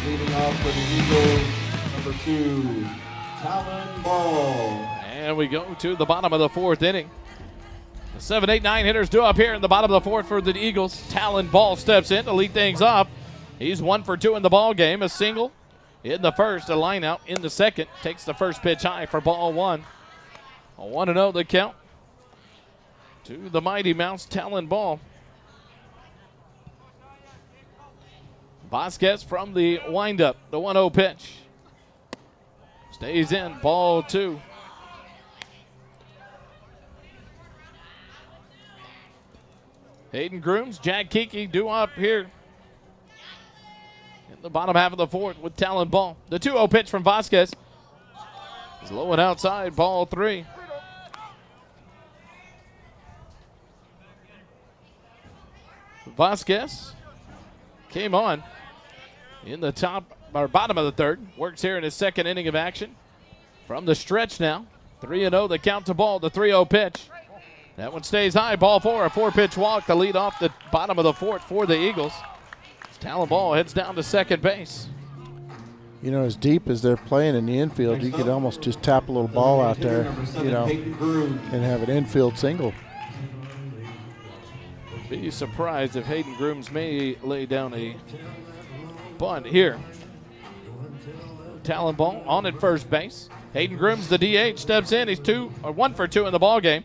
Leading off for the Eagles, number 2, Talon Ball. And we go to the bottom of the fourth inning. The 7, 8, 9 hitters due up here in the bottom of the fourth for the Eagles. Talon Ball steps in to lead things off. He's 1 for 2 in the ball game. A single in the first, a line out in the second. Takes the first pitch high for ball 1. A 1-0 the count to the Mighty Mouse, Talon Ball. Vasquez from the windup, the 1-0 pitch. Stays in, ball 2. Hayden Grooms, Jack Kiki due up here in the bottom half of the fourth with Talon Ball. The 2-0 pitch from Vasquez is low and outside, ball 3. Vasquez came on in the bottom of the third. Works here in his second inning of action. From the stretch now. 3-0 the count to ball, the 3-0 pitch. That one stays high, ball 4, a 4-pitch walk to lead off the bottom of the fourth for the Eagles. Talon Ball heads down to second base. You know, as deep as they're playing in the infield, you could almost just tap a little ball out there, and have an infield single. Be surprised if Hayden Grooms may lay down a bunt here. Talon Ball on at first base. Hayden Grooms, the DH, steps in. He's 1 for 2 in the ball game.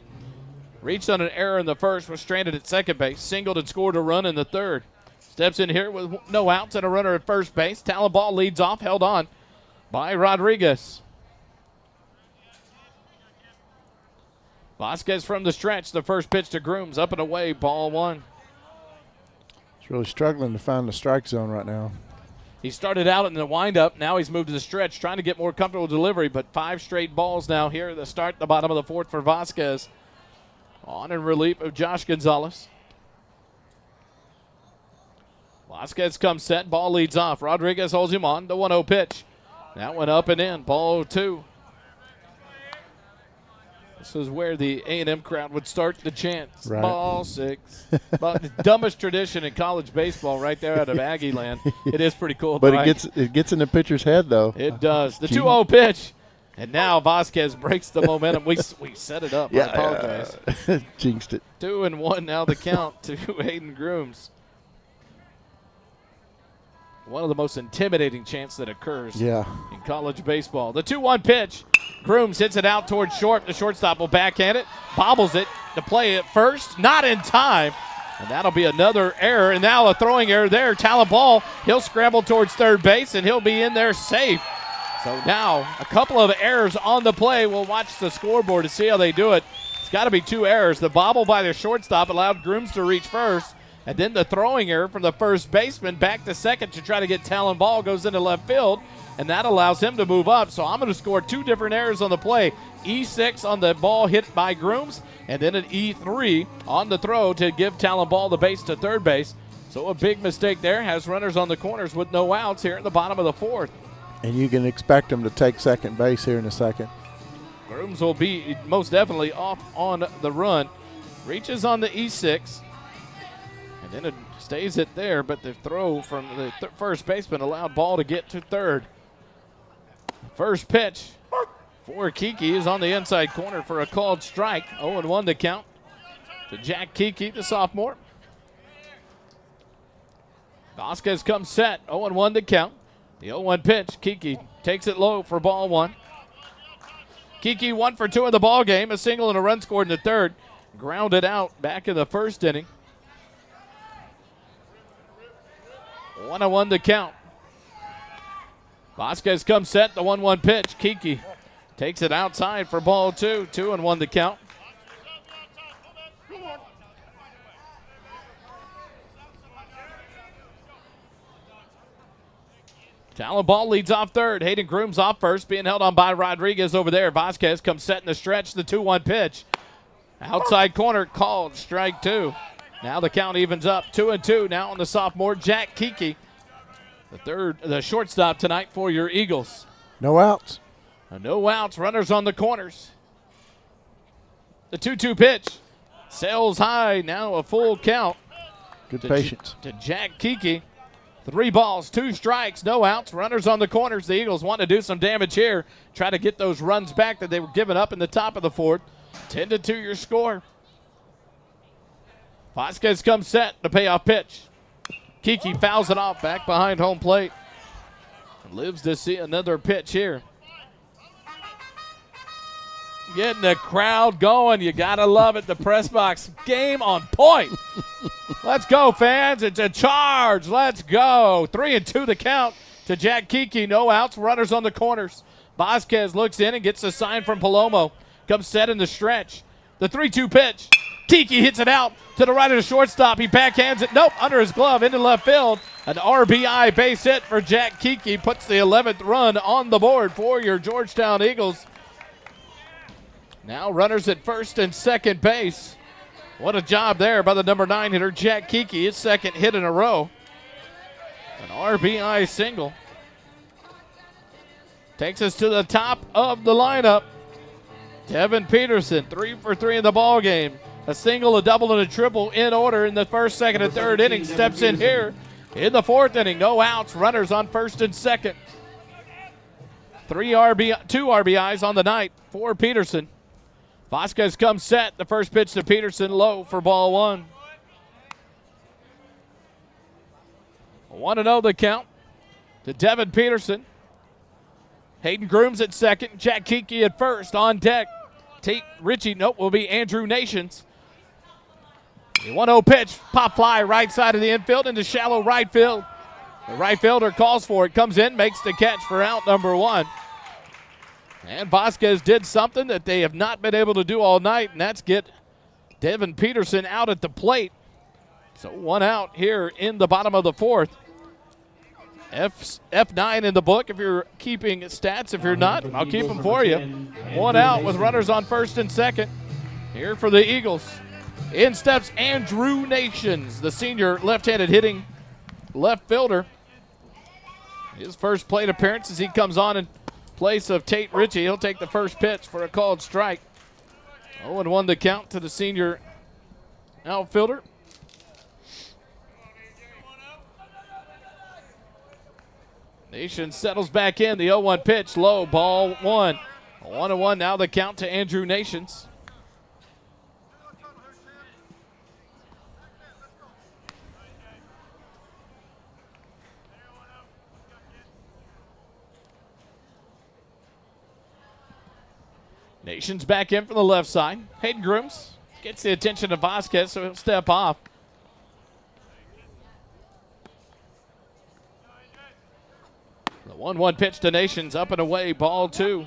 Reached on an error in the first, was stranded at second base. Singled and scored a run in the third. Steps in here with no outs and a runner at first base. Talon Ball leads off, held on by Rodriguez. Vasquez from the stretch, the first pitch to Grooms, up and away, ball 1. He's really struggling to find the strike zone right now. He started out in the windup. Now he's moved to the stretch, trying to get more comfortable delivery, but 5 straight balls now here at the start, the bottom of the fourth for Vasquez. On in relief of Josh Gonzalez. Vasquez comes set, ball leads off. Rodriguez holds him on, the 1-0 pitch. That went up and in, ball 2. This is where the A&M crowd would start the chant. Right. Ball 6. But the dumbest tradition in college baseball right there out of Aggie land. It is pretty cool. But right? it gets in the pitcher's head, though. It does. The 2-0 pitch. And now Vasquez breaks the momentum. We set it up. I apologize. Jinxed it. 2-1 now the count to Hayden Grooms. One of the most intimidating chants that occurs in college baseball. The 2-1 pitch. Grooms hits it out towards short. The shortstop will backhand it, bobbles it to play it first. Not in time. And that'll be another error. And now a throwing error there. Talon Ball, he'll scramble towards third base, and he'll be in there safe. So now a couple of errors on the play. We'll watch the scoreboard to see how they do it. It's got to be 2 errors. The bobble by the shortstop allowed Grooms to reach first. And then the throwing error from the first baseman back to second to try to get Talon Ball goes into left field. And that allows him to move up. So I'm going to score 2 different errors on the play. E6 on the ball hit by Grooms, and then an E3 on the throw to give Talon Ball the base to third base. So a big mistake there. Has runners on the corners with no outs here in the bottom of the fourth. And you can expect them to take second base here in a second. Grooms will be most definitely off on the run. Reaches on the E6. And then it stays it there, but the throw from the first baseman allowed Ball to get to third. First pitch for Kiki is on the inside corner for a called strike. 0-1 the count to Jack Kiki, the sophomore. Vasquez comes set, 0-1 the count. The 0-1 pitch, Kiki takes it low for ball one. Kiki 1 for 2 in the ball game, a single and a run scored in the third. Grounded out back in the first inning. 1-1 the count. Vasquez comes set, the 1-1 pitch. Kiki takes it outside for ball two. 2-1 the count. Talon Ball leads off third. Hayden Grooms off first, being held on by Rodriguez over there. Vasquez comes set in the stretch, the 2-1 pitch. Outside corner, called strike two. Now the count evens up, 2-2 now on the sophomore, Jack Kiki. The shortstop tonight for your Eagles. No outs. No outs, runners on the corners. The 2-2 pitch. Sails high, now a full count. Good patience. To Jack Kiki. 3 balls, 2 strikes, no outs, runners on the corners. The Eagles want to do some damage here. Try to get those runs back that they were giving up in the top of the fourth. 10-2 your score. Vasquez comes set, the payoff pitch. Kiki fouls it off back behind home plate. Lives to see another pitch here. Getting the crowd going. You got to love it. The press box game on point. Let's go, fans. It's a charge. Let's go. 3-2 the count to Jack Kiki. No outs. Runners on the corners. Vasquez looks in and gets a sign from Palomo. Comes set in the stretch. The 3-2 pitch. Kiki hits it out to the right of the shortstop. He backhands it. Nope, under his glove into left field. An RBI base hit for Jack Kiki. Puts the 11th run on the board for your Georgetown Eagles. Now runners at first and second base. What a job there by the number 9 hitter, Jack Kiki. His second hit in a row. An RBI single. Takes us to the top of the lineup. Devin Peterson, 3 for 3 in the ball game. A single, a double, and a triple in order in the first, second, and third inning. Steps in here in the fourth inning. No outs. Runners on first and second. 2 RBIs on the night for Peterson. Vasquez comes set. The first pitch to Peterson, low for ball one. 1-0 the count to Devin Peterson. Hayden Grooms at second. Jack Kiki at first. On deck, Tate Ritchie, will be Andrew Nations. The 1-0 pitch, pop fly right side of the infield into shallow right field. The right fielder calls for it, comes in, makes the catch for out number 1. And Vasquez did something that they have not been able to do all night, and that's get Devin Peterson out at the plate. So 1 out here in the bottom of the fourth. F9 in the book if you're keeping stats. If you're not, I'll keep them for you. 1 out with runners on first and second. Here for the Eagles. In steps Andrew Nations, the senior left-handed hitting left fielder. His first plate appearance as he comes on in place of Tate Ritchie. He'll take the first pitch for a called strike. 0-1 the count to the senior outfielder. Nations settles back in. The 0-1 pitch, low, ball 1. 1-1 now the count to Andrew Nations. Nations back in from the left side. Hayden Grooms gets the attention of Vasquez, so he'll step off. The 1-1 pitch to Nations, up and away, ball 2.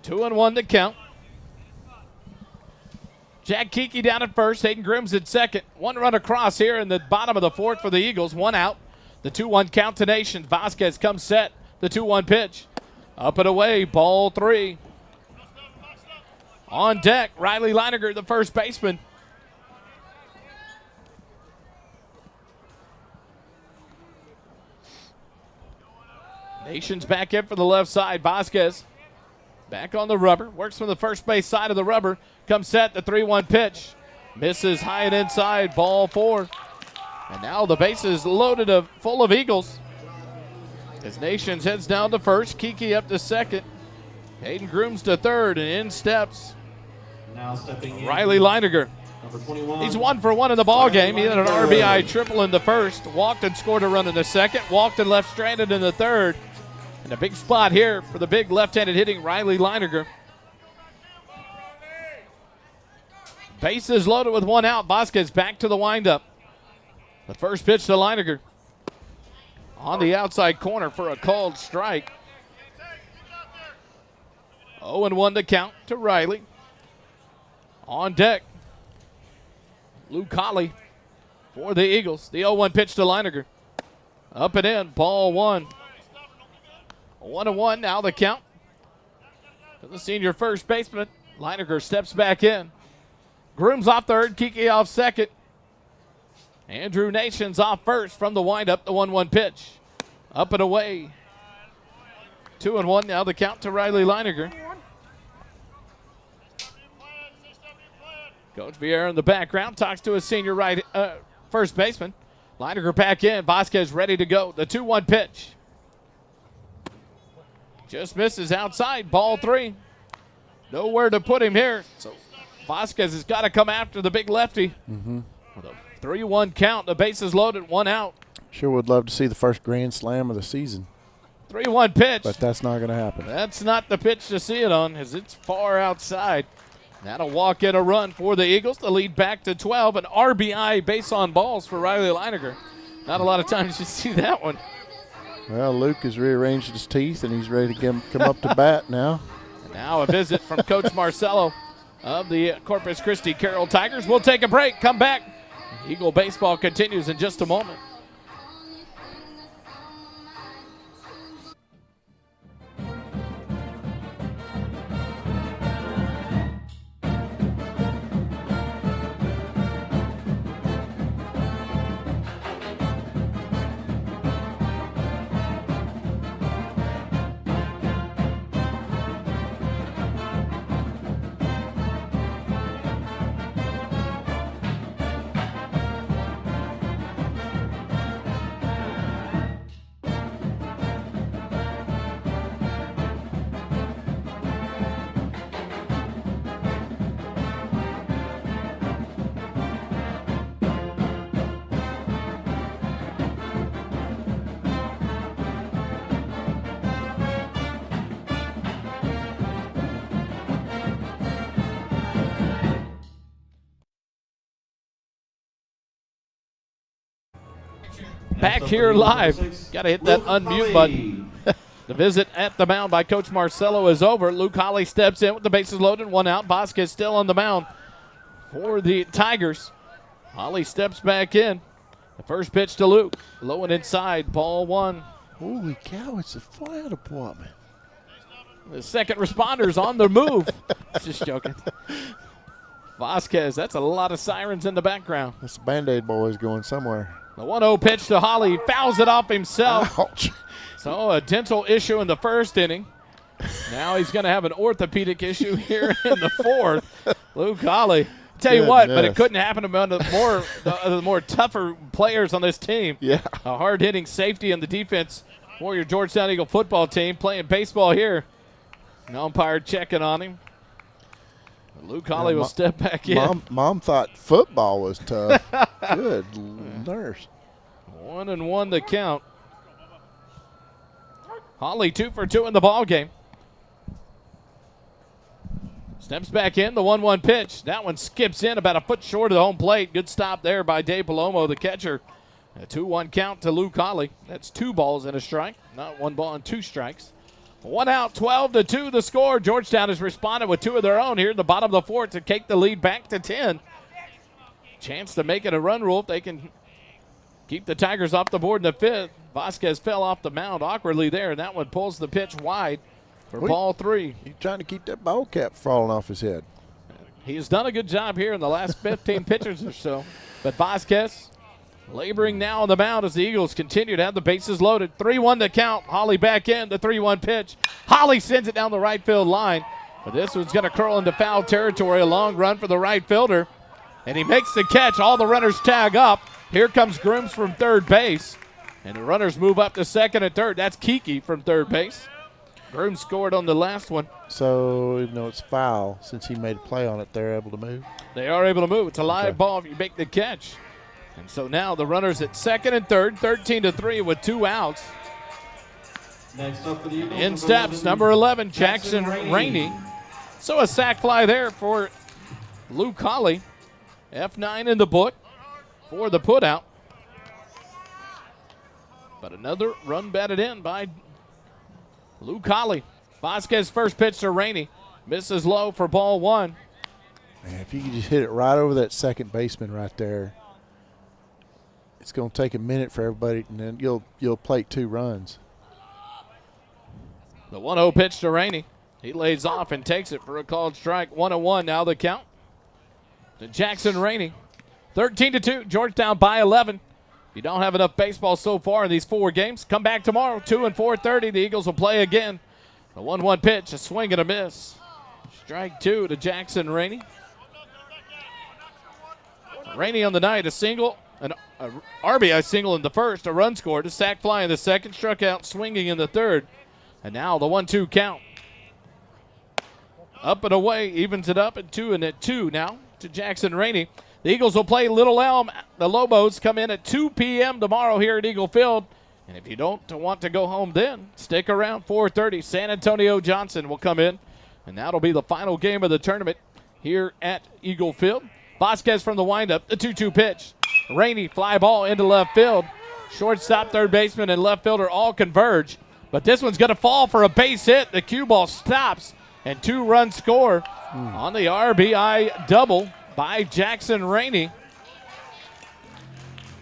2-1 the count. Jack Kiki down at first, Hayden Grooms at second. 1 run across here in the bottom of the fourth for the Eagles, 1 out. The 2-1 count to Nations. Vasquez comes set, the 2-1 pitch. Up and away, ball 3. On deck, Riley Leininger, the first baseman. Nations back in for the left side. Vasquez back on the rubber. Works from the first base side of the rubber. Comes set, the 3-1 pitch. Misses high and inside, ball 4. And now the base is loaded full of Eagles. As Nations heads down to first, Kiki up to second. Hayden Grooms to third, and in steps Now stepping in. Riley Leininger. Number 21. He's 1 for 1 in the ball game. He had an RBI triple in the first, walked and scored a run in the second, walked and left stranded in the third. And a big spot here for the big left-handed hitting Riley Leininger. Bases loaded with 1 out. Vasquez back to the windup. The first pitch to Leininger. On the outside corner for a called strike. 0-1 the count to Riley. On deck, Luke Colley for the Eagles. The 0-1 pitch to Leininger. Up and in, ball 1. 1-1 now the count. To the senior first baseman. Leininger steps back in. Grooms off third, Kiki off second. Andrew Nations off first from the windup, the 1-1 pitch. Up and away. 2-1 now the count to Riley Leininger. Coach Vieira in the background talks to his senior first baseman. Leininger back in. Vasquez ready to go. The 2-1 pitch. Just misses outside. Ball 3. Nowhere to put him here. So Vasquez has got to come after the big lefty. With a 3-1 count. The bases loaded. 1 out. Sure would love to see the first grand slam of the season. 3-1 pitch. But that's not going to happen. That's not the pitch to see it on, as it's far outside. That'll walk in a run for the Eagles. The lead back to 12. An RBI base on balls for Riley Leininger. Not a lot of times you see that one. Well, Luke has rearranged his teeth, and he's ready to come up to bat now. And now a visit from Coach Marcello of the Corpus Christi Carroll Tigers. We'll take a break, come back. Eagle baseball continues in just a moment. Back here live. Got to hit that unmute button. The visit at the mound by Coach Marcello is over. Luke Holly steps in with the bases loaded, 1 out. Vasquez still on the mound for the Tigers. Holly steps back in. The first pitch to Luke. Low and inside, ball 1. Holy cow, it's a fire department. The second responders on the move. Just joking. Vasquez, that's a lot of sirens in the background. This Band-Aid boy's going somewhere. The 1-0 pitch to Holly. Fouls it off himself. Ouch. So a dental issue in the first inning. Now he's going to have an orthopedic issue here in the 4th. Luke Holly. Tell you what, but it couldn't happen to one of the more tougher players on this team. Yeah. A hard-hitting safety in the defense for your Georgetown Eagle football team playing baseball here. An umpire checking on him. Luke Holly will step back in. Mom thought football was tough. Good nurse. 1-1 the count. Holly 2 for 2 in the ball game. Steps back in, the 1-1 pitch. That one skips in about a foot short of the home plate. Good stop there by Dave Palomo, the catcher. A 2-1 count to Luke Holly. That's 2 balls and a strike, not 1 ball and 2 strikes. 1 out, 12-2 the score. Georgetown has responded with 2 of their own here in the bottom of the 4th to take the lead back to 10. Chance to make it a run rule if they can keep the Tigers off the board in the 5th. Vasquez fell off the mound awkwardly there, and that one pulls the pitch wide for ball 3. He's trying to keep that ball cap falling off his head. He's done a good job here in the last 15 pitchers or so. But Vasquez laboring now on the mound as the Eagles continue to have the bases loaded. 3-1 to count. Holly back in, the 3-1 pitch. Holly sends it down the right field line. But this one's going to curl into foul territory. A long run for the right fielder. And he makes the catch. All the runners tag up. Here comes Grooms from third base. And the runners move up to second and third. That's Kiki from third base. Grooms scored on the last one. So even though it's foul, since he made a play on it, they're able to move? They are able to move. It's a live ball if you make the catch. And so now the runners at second and third, 13-3 with 2 outs. Next up for the Eagles, In steps number 11, Jackson Rainey. So a sac fly there for Luke Holly. F9 in the book for the putout. But another run batted in by Luke Holly. Vasquez first pitch to Rainey. Misses low for ball 1. Man, if you could just hit it right over that second baseman right there, it's going to take a minute for everybody, and then you'll plate 2 runs. The 1-0 pitch to Rainey. He lays off and takes it for a called strike. 1-1 now the count to Jackson Rainey. 13-2, Georgetown by 11. If you don't have enough baseball so far in these 4 games, come back tomorrow, 2 and 4:30. The Eagles will play again. The 1-1 pitch, a swing and a miss. Strike 2 to Jackson Rainey. Rainey on the night, a single, an RBI single in the first, a run scored, a sac fly in the second, struck out swinging in the third. And now the 1-2 count. Up and away, evens it up at 2 now to Jackson Rainey. The Eagles will play Little Elm. The Lobos come in at 2 p.m. tomorrow here at Eagle Field. And if you don't want to go home then, stick around. 4:30, San Antonio Johnson will come in. And that'll be the final game of the tournament here at Eagle Field. Vasquez from the windup, the 2-2 pitch. Rainey, fly ball into left field. Shortstop, third baseman, and left fielder all converge. But this one's going to fall for a base hit. The cue ball stops. And 2-run score on the RBI double by Jackson Rainey.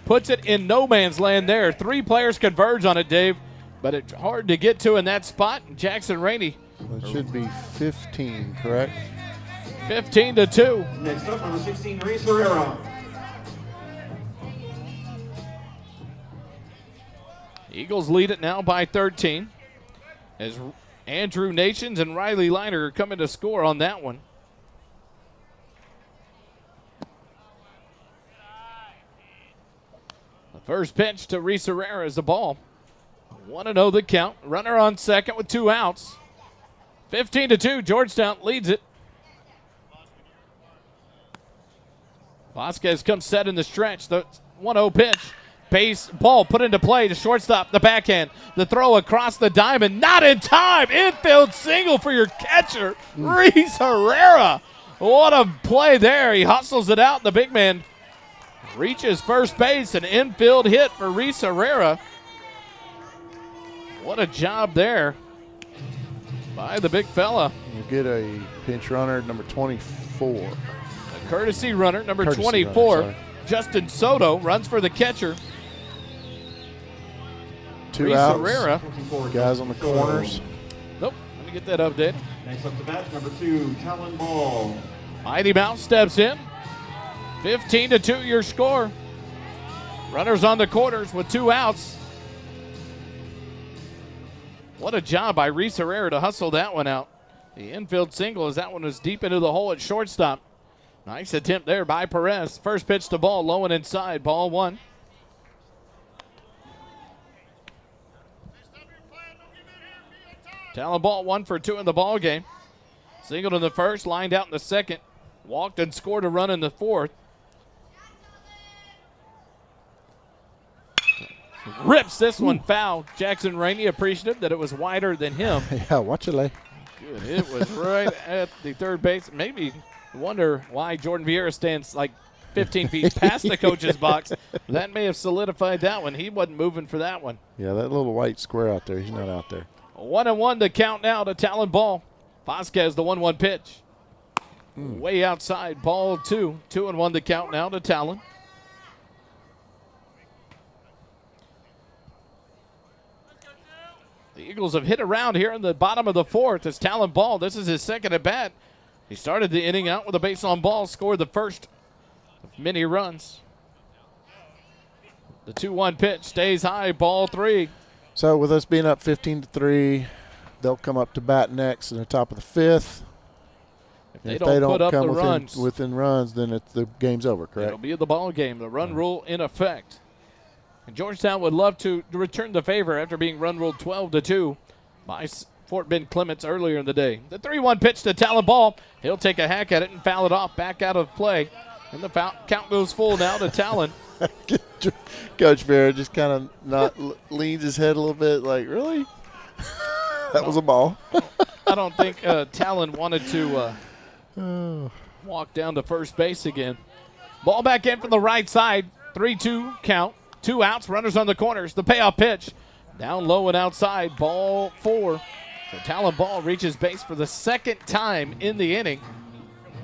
Puts it in no man's land there. 3 players converge on it, Dave, but it's hard to get to in that spot. Jackson Rainey. Well, it should be 15, correct? 15-2. Next up, number 16, Reese Herrera. Eagles lead it now by 13 as Andrew Nations and Riley Liner are coming to score on that one. The first pitch to Reese Herrera is the ball. 1-0 the count. Runner on second with 2 outs. 15-2, Georgetown leads it. Vasquez comes set in the stretch. The 1-0 pitch. Base ball put into play to shortstop. The backhand. The throw across the diamond. Not in time. Infield single for your catcher, Reese Herrera. What a play there. He hustles it out. The big man reaches first base. An infield hit for Reese Herrera. What a job there by the big fella. You get a pinch runner, number 24. A courtesy runner, number Courtesy 24. runner, Justin Soto runs for the catcher. 2 Reese outs. Herrera. Guys on the corners. Nope. Let me get that updated. Next up to bat, number 2, Talon Ball. Mighty Mouse steps in. 15-2 your score. Runners on the corners with 2 outs. What a job by Reese Herrera to hustle that one out. The infield single as that one was deep into the hole at shortstop. Nice attempt there by Perez. First pitch to ball, low and inside, ball 1. Talon Ball 1 for 2 in the ball game. Singled in the first, lined out in the second. Walked and scored a run in the fourth. Rips this one foul. Jackson Rainey appreciative that it was wider than him. Yeah, watch it, Lay. Good. It was right at the third base. Maybe wonder why Jordan Vieira stands like 15 feet past the coach's box. That may have solidified that one. He wasn't moving for that one. Yeah, that little white square out there, he's not out there. 1-1 the count now to Talon Ball. Vasquez, the 1-1 pitch. Way outside, ball 2. 2-1 the count now to Talon. The Eagles have hit around here in the bottom of the fourth as Talon Ball. This is his second at bat. He started the inning out with a base on ball, scored the first of many runs. The 2-1 pitch stays high, ball 3. So with us being up 15-3, they'll come up to bat next in the top of the 5th. If they don't put up the runs within runs, then the game's over, correct? It'll be the ball game. The run rule in effect. And Georgetown would love to return the favor after being run ruled 12-2 by Fort Bend Clements earlier in the day. The 3-1 pitch to Talon Ball. He'll take a hack at it and foul it off back out of play. And the count goes full now to Talon. Coach Vera just kind of leans his head a little bit like, really? That was a ball. I don't think Talon wanted to walk down to first base again. Ball back in from the right side. 3-2 count. 2 outs. Runners on the corners. The payoff pitch. Down low and outside. Ball 4. So Talon Ball reaches base for the second time in the inning.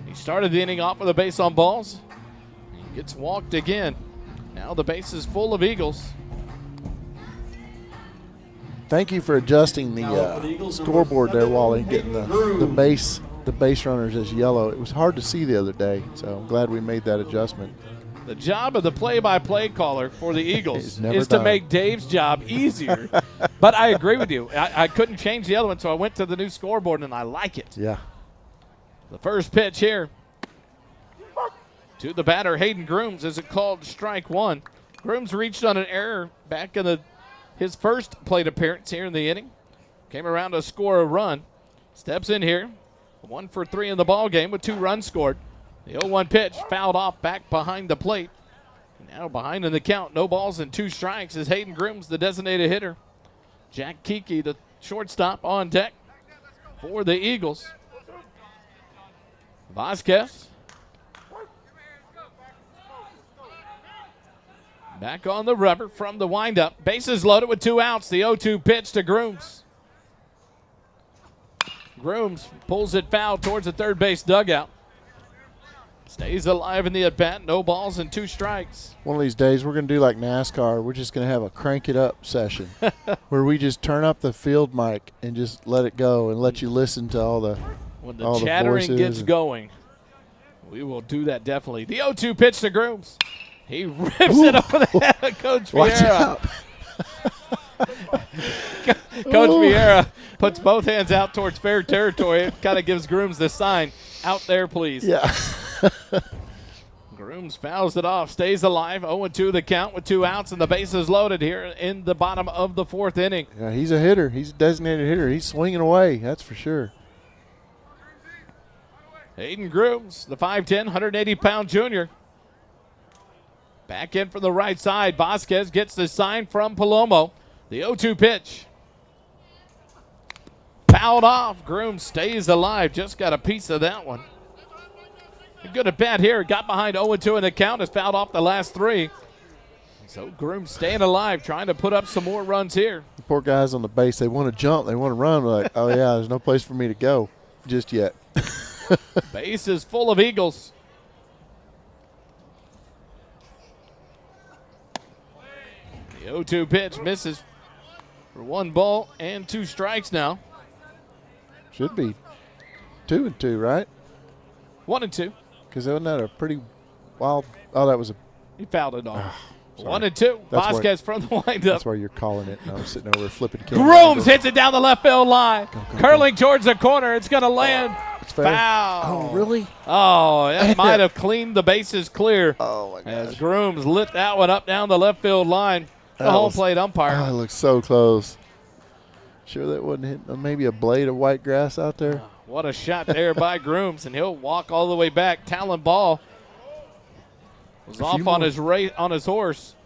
He started the inning off with a base on balls. He gets walked again. Now the base is full of Eagles. Thank you for adjusting the scoreboard there, Wally, getting the base runners as yellow. It was hard to see the other day, so I'm glad we made that adjustment. The job of the play-by-play caller for the Eagles is done. to make Dave's job easier. But I agree with you. I couldn't change the other one, so I went to the new scoreboard, and I like it. Yeah. The first pitch here to the batter, Hayden Grooms, is it called strike 1. Grooms reached on an error back in his first plate appearance here in the inning. Came around to score a run. Steps in here. 1 for 3 in the ball game with 2 runs scored. The 0-1 pitch fouled off back behind the plate. Now behind in the count. No balls and 2 strikes is Hayden Grooms, the designated hitter. Jack Kiki, the shortstop, on deck for the Eagles. Vasquez back on the rubber from the windup. Bases loaded with 2 outs. The 0-2 pitch to Grooms. Grooms pulls it foul towards the third base dugout. Stays alive in the at-bat. No balls and 2 strikes. One of these days we're going to do like NASCAR. We're just going to have a crank it up session where we just turn up the field mic and just let it go and let you listen to all the When the chattering gets going, we will do that definitely. The 0-2 pitch to Grooms. He rips it over the head of Coach Vieira. Coach Vieira puts both hands out towards fair territory. It kind of gives Grooms the sign, out there, please. Yeah. Grooms fouls it off, stays alive. 0-2 the count with 2 outs, and the bases loaded here in the bottom of the 4th inning. Yeah, he's a hitter. He's a designated hitter. He's swinging away, that's for sure. Hayden Grooms, the 5'10", 180-pound junior. Back in from the right side. Vasquez gets the sign from Palomo. The 0-2 pitch. Fouled off. Grooms stays alive. Just got a piece of that one. A good at bat here. Got behind 0-2 in the count. Has fouled off the last 3. So Grooms staying alive, trying to put up some more runs here. The poor guys on the base, they want to jump. They want to run. We're like, oh, yeah, there's no place for me to go just yet. Base is full of Eagles. The 0-2 pitch misses for 1 ball and 2 strikes now. Should be 2-2, right? 1-2. Because wasn't that a pretty wild – oh, that was a – He fouled it off. 1-2. Vasquez from the windup. That's why you're calling it. And I'm sitting over flipping camera. Grooms hits it down the left field line. Curling towards the corner. It's going to land. It's fair. Foul. Oh, really? Oh, that might have cleaned the bases clear. Oh, my As gosh. Grooms lit that one up down the left field line. The home plate umpire. Oh, it looks so close. Sure that wasn't hitting maybe a blade of white grass out there? What a shot there by Grooms, and he'll walk all the way back. Talon Ball was off on his horse.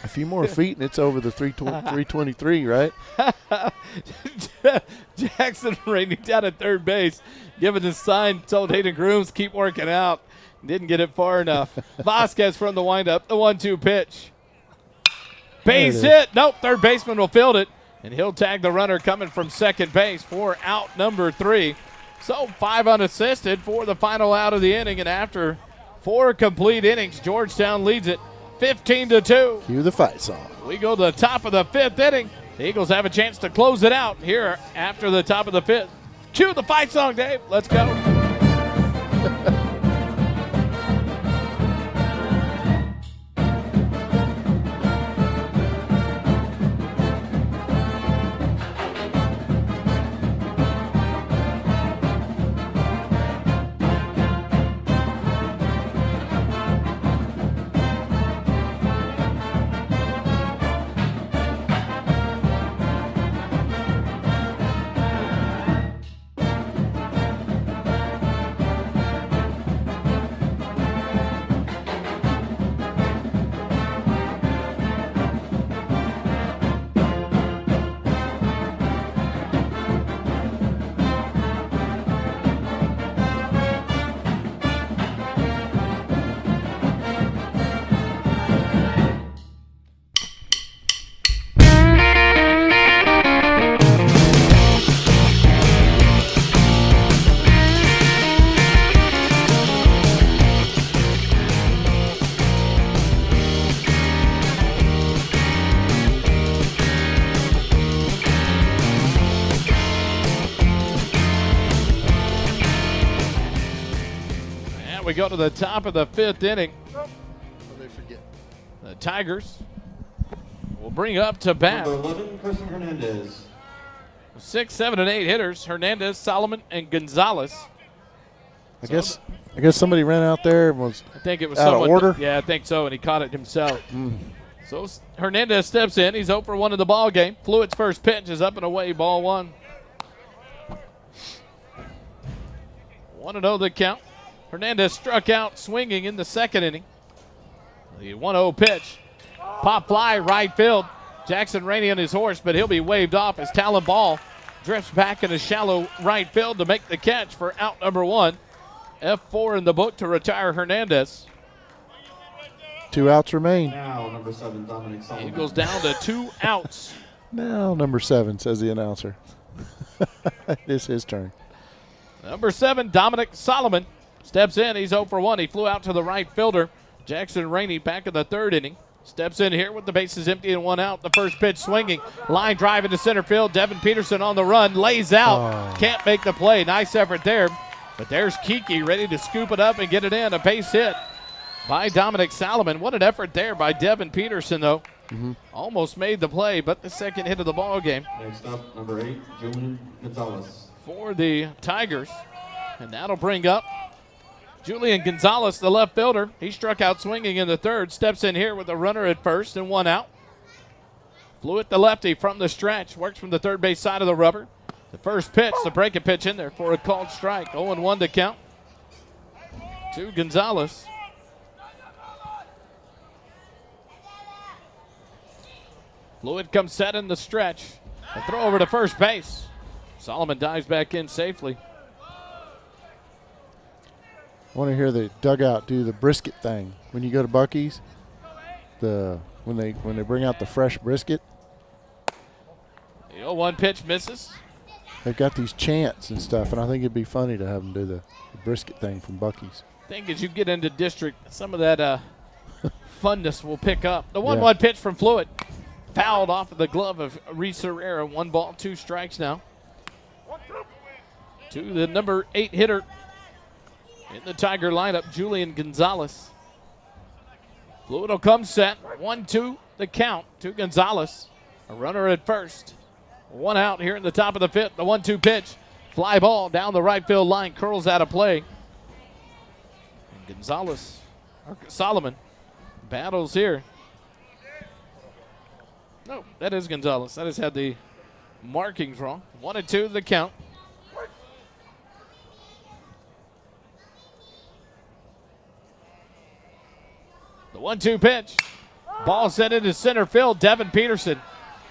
A few more feet, and it's over the 323, right? Jackson raining down at third base, giving the sign, told Hayden Grooms, keep working out. Didn't get it far enough. Vasquez from the windup, the 1-2 pitch. Base hit. Nope, third baseman will field it, and he'll tag the runner coming from second base for out number 3. So 5 unassisted for the final out of the inning, and after 4 complete innings, Georgetown leads it 15-2. Cue the fight song. We go to the top of the 5th inning. The Eagles have a chance to close it out here after the top of the 5th. Cue the fight song, Dave. Let's go. We go to the top of the 5th inning. They forget. The Tigers will bring up to bat Number 11, Christian Hernandez. 6, 7, and 8 hitters: Hernandez, Solomon, and Gonzalez. I guess somebody ran out there and was I think it was out of someone. order. Yeah, I think so, and he caught it himself. So Hernandez steps in. He's 0 for 1 in the ball game. Fluid's first pitch is up and away, ball 1. 1-0 the count. Hernandez struck out swinging in the 2nd inning. The 1-0 pitch. Pop fly right field. Jackson Rainey on his horse, but he'll be waved off as Talon Ball drifts back in a shallow right field to make the catch for out number 1. F4 in the book to retire Hernandez. 2 outs remain. Now number 7, Dominic Solomon. Eagles down to 2 outs. Now number 7, says the announcer. It is his turn. Number 7, Dominic Solomon, steps in. He's 0 for 1. He flew out to the right fielder. Jackson Rainey back in the 3rd inning. Steps in here with the bases empty and 1 out. The first pitch swinging. Line drive into center field. Devin Peterson on the run. Lays out. Can't make the play. Nice effort there. But there's Kiki ready to scoop it up and get it in. A base hit by Dominic Solomon. What an effort there by Devin Peterson, though. Almost made the play, but the second hit of the ball game Next up, number 8, Julian Gonzalez. for the Tigers. And that'll bring up Julian Gonzalez, the left fielder. He struck out swinging in the 3rd. Steps in here with a runner at first and 1 out. Flew it the lefty from the stretch. Works from the third base side of the rubber. The first pitch, the breaking pitch in there for a called strike. 0-1 to count to Gonzalez. Fluid comes set in the stretch. A throw over to first base. Solomon dives back in safely. I want to hear the dugout do the brisket thing when you go to Buc-ee's. When they bring out the fresh brisket, The 0-1 pitch misses. they've got these chants and stuff, and I think it'd be funny to have them do the brisket thing from Buc-ee's. I think as you get into district, some of that funness will pick up. The 1-1 pitch from Fluid. Fouled off of the glove of Reese Herrera. 1 ball, 2 strikes now. To the number 8 hitter in the Tiger lineup, Julian Gonzalez. Fluid will come set. 1-2 the count to Gonzalez. A runner at first. 1 out here in the top of the 5th. The 1-2 pitch. Fly ball down the right field line. Curls out of play. And Solomon battles here. No, that is Gonzalez. That has had the markings wrong. 1-2 the count. The 1-2 pitch. Ball sent into center field. Devin Peterson,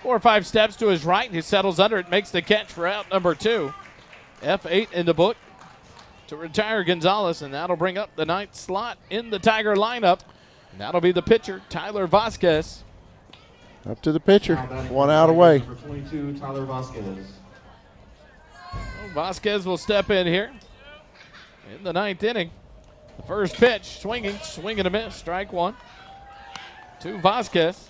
4 or 5 steps to his right. He settles under it, makes the catch for out number 2. F8 in the book to retire Gonzalez, and that'll bring up the 9th slot in the Tiger lineup. And that'll be the pitcher, Tyler Vasquez. Up to the pitcher. Now batting 1 for out the away. Tigers, Number 22, Tyler Vasquez. Vasquez will step in here in the 9th inning. The first pitch, swing and a miss, strike 1 to Vasquez.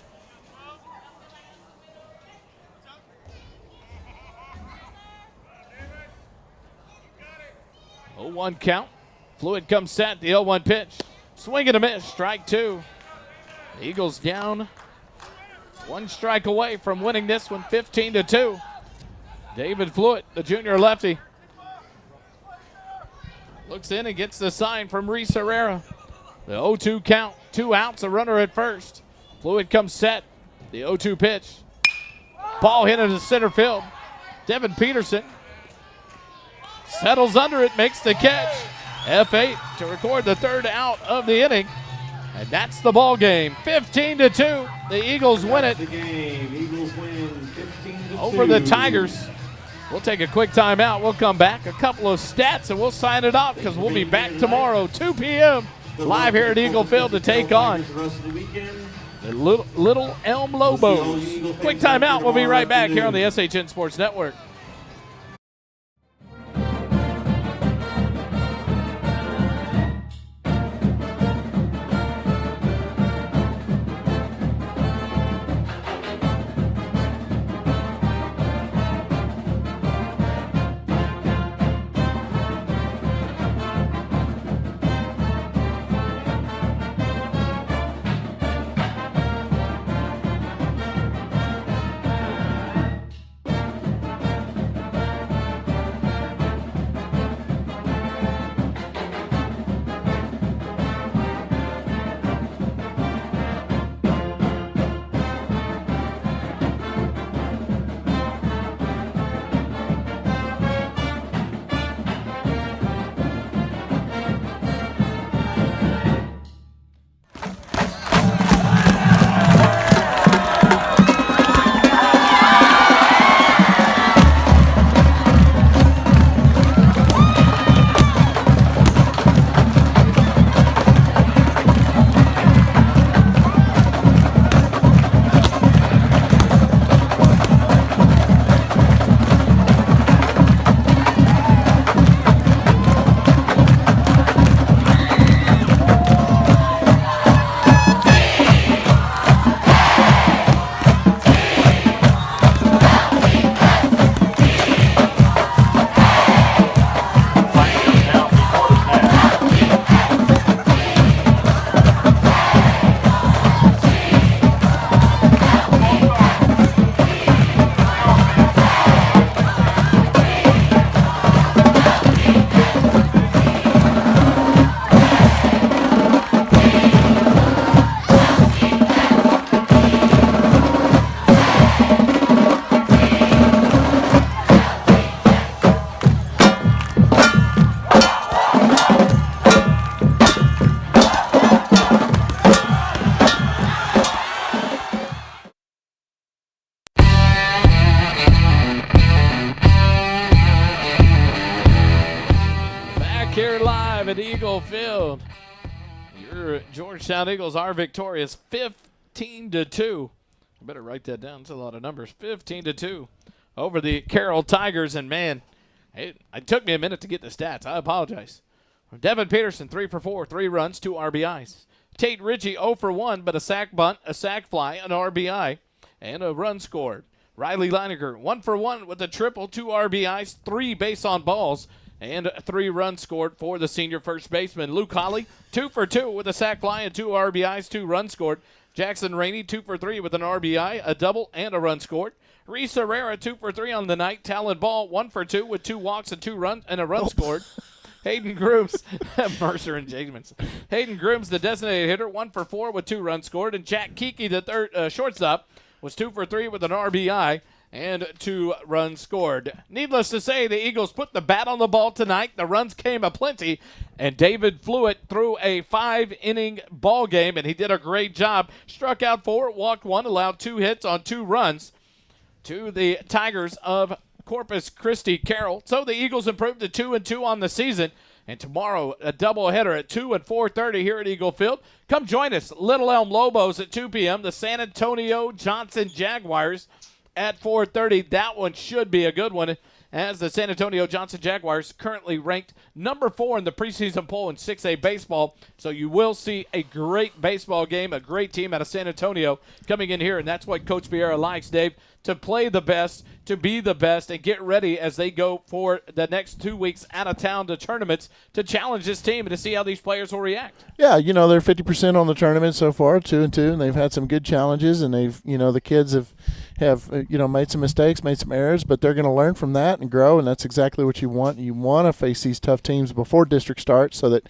Oh, 1 count. Fluid comes set, the 0-1 pitch. Swing and a miss, strike 2. The Eagles down 1 strike away from winning this one, 15-2. David Fluid, the junior lefty, looks in and gets the sign from Reese Herrera. The 0-2 count, 2 outs, a runner at first. Fluid comes set, the 0-2 pitch. Ball hit into center field. Devin Peterson settles under it, makes the catch. F8 to record the 3rd out of the inning. And that's the ball game. 15-2. The Eagles win it. The game. Eagles win 15-2. Over the Tigers. We'll take a quick timeout. We'll come back, a couple of stats, and we'll sign it off because we'll be back tomorrow, 2 p.m. live here at Eagle Field to take on the Little Elm Lobos. Quick timeout. We'll be right back here on the SHN Sports Network. At Eagle Field, your Georgetown Eagles are victorious 15-2. I better write that down. It's a lot of numbers. 15-2 over the Carroll Tigers. And man, it took me a minute to get the stats. I apologize. Devin Peterson 3 for 4, 3 runs, 2 RBIs. Tate Ritchie 0 for 1, but a sac bunt, a sac fly, an RBI, and a run scored. Riley Leininger 1 for 1 with a triple, 2 RBIs, 3 base on balls, and 3 runs scored for the senior first baseman. Luke Holly, 2 for 2 with a sac fly and 2 RBIs, 2 runs scored. Jackson Rainey, 2 for 3 with an RBI, a double, and a run scored. Reese Herrera, 2 for 3 on the night. Talon Ball, 1 for 2 with 2 walks and 2 runs and a run scored. Hayden Grooms, Mercer engagements. Hayden Grooms, the designated hitter, 1 for 4 with 2 runs scored. And Jack Kiki, the third shortstop, was 2 for 3 with an RBI and 2 runs scored. Needless to say, the Eagles put the bat on the ball tonight. The runs came aplenty, and David Fluid threw a 5-inning ball game, and he did a great job. Struck out 4, walked 1, allowed 2 hits on 2 runs to the Tigers of Corpus Christi Carroll. So the Eagles improved to 2-2 on the season. And tomorrow, a doubleheader at 2 and 4:30 here at Eagle Field. Come join us. Little Elm Lobos at 2 p.m. The San Antonio Johnson Jaguars at 4:30. That one should be a good one. as the San Antonio Johnson Jaguars, currently ranked number 4 in the preseason poll in 6A baseball. So you will see a great baseball game, a great team out of San Antonio coming in here, and that's what Coach Vieira likes, Dave, to play the best, to be the best, and get ready as they go for the next 2 weeks out of town to tournaments to challenge this team and to see how these players will react. Yeah, they're 50% on the tournament so far, 2-2, and they've had some good challenges, and they've, the kids have made some mistakes, made some errors, but they're going to learn from that and grow, and that's exactly what you want. You want to face these tough teams before district starts so that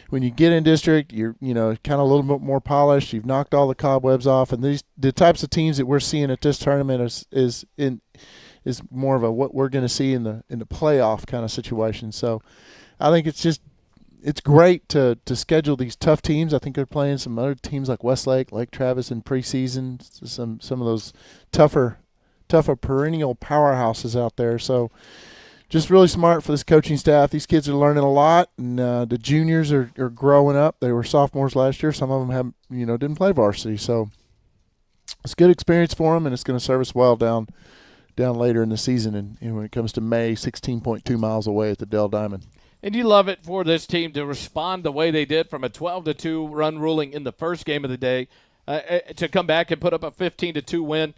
when you get in district, you're kind of a little bit more polished. You've knocked all the cobwebs off, and the types of teams that we're seeing at this tournament is more of a what we're going to see in the playoff kind of situation. So, I think it's great to schedule these tough teams. I think they're playing some other teams like Westlake, Lake Travis in preseason. Some of those tougher perennial powerhouses out there. So, just really smart for this coaching staff. These kids are learning a lot, and the juniors are growing up. They were sophomores last year. Some of them didn't play varsity. So it's a good experience for them, and it's going to serve us well down later in the season. And when it comes to May, 16.2 miles away at the Dell Diamond. And you love it for this team to respond the way they did from a 12-2 run ruling in the first game of the day to come back and put up a 15-2 win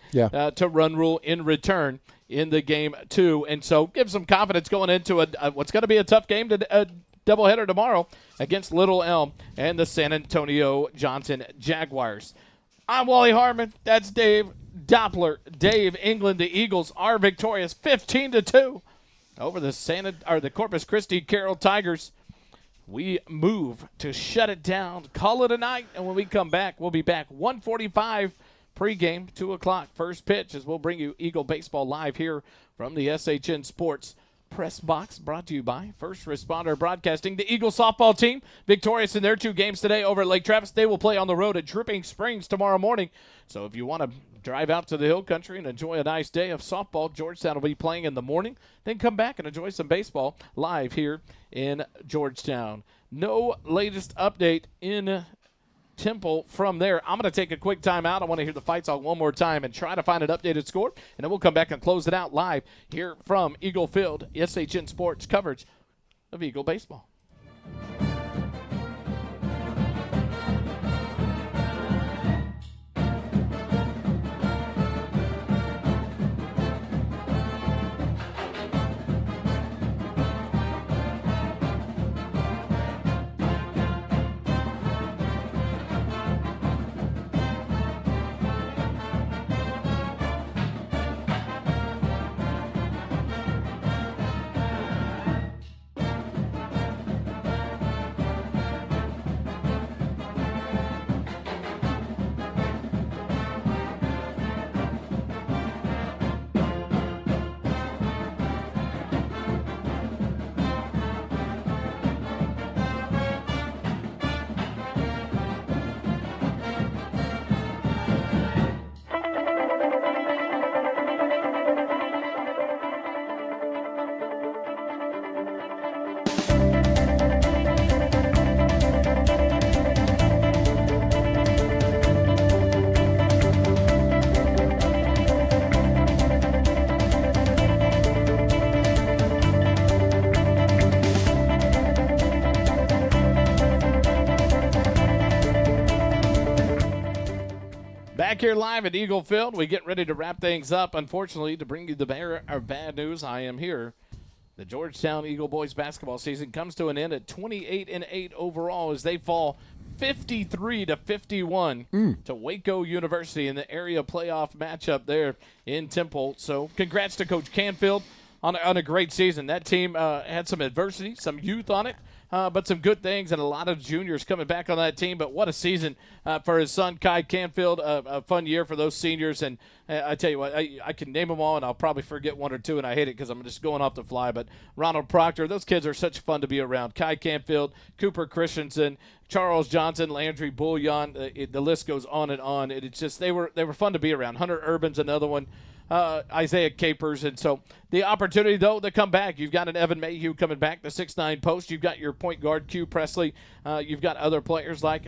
to run rule in return in the game 2. And so give some confidence going into what's going to be a tough game, a doubleheader tomorrow against Little Elm and the San Antonio Johnson Jaguars. I'm Wally Harmon. That's Dave Doppler. Dave England. The Eagles are victorious 15-2 over the Corpus Christi Carroll Tigers. We move to shut it down, call it a night, and when we come back, we'll be back 1:45 pregame, 2 o'clock first pitch, as we'll bring you Eagle Baseball live here from the SHN Sports Press Box, brought to you by First Responder Broadcasting. The Eagle softball team, victorious in their 2 games today over at Lake Travis. They will play on the road at Dripping Springs tomorrow morning. So if you want to drive out to the Hill Country and enjoy a nice day of softball, Georgetown will be playing in the morning. Then come back and enjoy some baseball live here in Georgetown. No latest update in Temple from there. I'm going to take a quick time out. I want to hear the fight song one more time and try to find an updated score, and then we'll come back and close it out live here from Eagle Field, SHN Sports coverage of Eagle Baseball. Back here live at Eagle Field, we get ready to wrap things up. Unfortunately, to bring you the bad news, I am here. The Georgetown Eagle boys basketball season comes to an end at 28-8 overall as they fall 53-51 to Waco University in the area playoff matchup there in Temple. So congrats to Coach Canfield on a great season. That team had some adversity, some youth on it, but some good things, and a lot of juniors coming back on that team. But what a season for his son, Kai Canfield. A fun year for those seniors. And I tell you what, I can name them all, and I'll probably forget one or two, and I hate it because I'm just going off the fly. But Ronald Proctor, those kids are such fun to be around. Kai Canfield, Cooper Christensen, Charles Johnson, Landry Bullion, the list goes on and on. It's just they were fun to be around. Hunter Urban's another one. Isaiah Capers. And so the opportunity, though, to come back. You've got an Evan Mayhew coming back, the 6'9" post. You've got your point guard, Q Presley. You've got other players like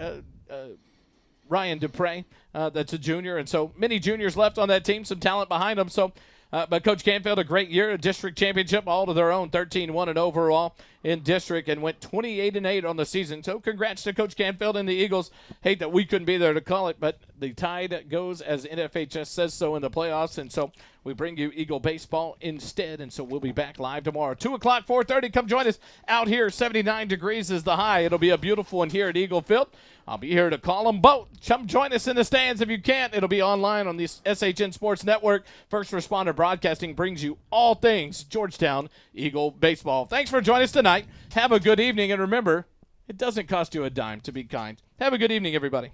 Ryan Dupre, that's a junior. And so many juniors left on that team, some talent behind them. So But Coach Canfield, a great year, a district championship all to their own, 13-1 overall in district, and went 28-8 on the season. So congrats to Coach Canfield and the Eagles. Hate that we couldn't be there to call it, but the Tide goes as NFHS says so in the playoffs, and so we bring you Eagle baseball instead, and so we'll be back live tomorrow. 2 o'clock, 4:30. Come join us out here. 79 degrees is the high. It'll be a beautiful one here at Eagle Field. I'll be here to call them both. Come join us in the stands if you can't. It'll be online on the SHN Sports Network. First Responder Broadcasting brings you all things Georgetown Eagle baseball. Thanks for joining us tonight. Have a good evening, and remember, it doesn't cost you a dime to be kind. Have a good evening, everybody.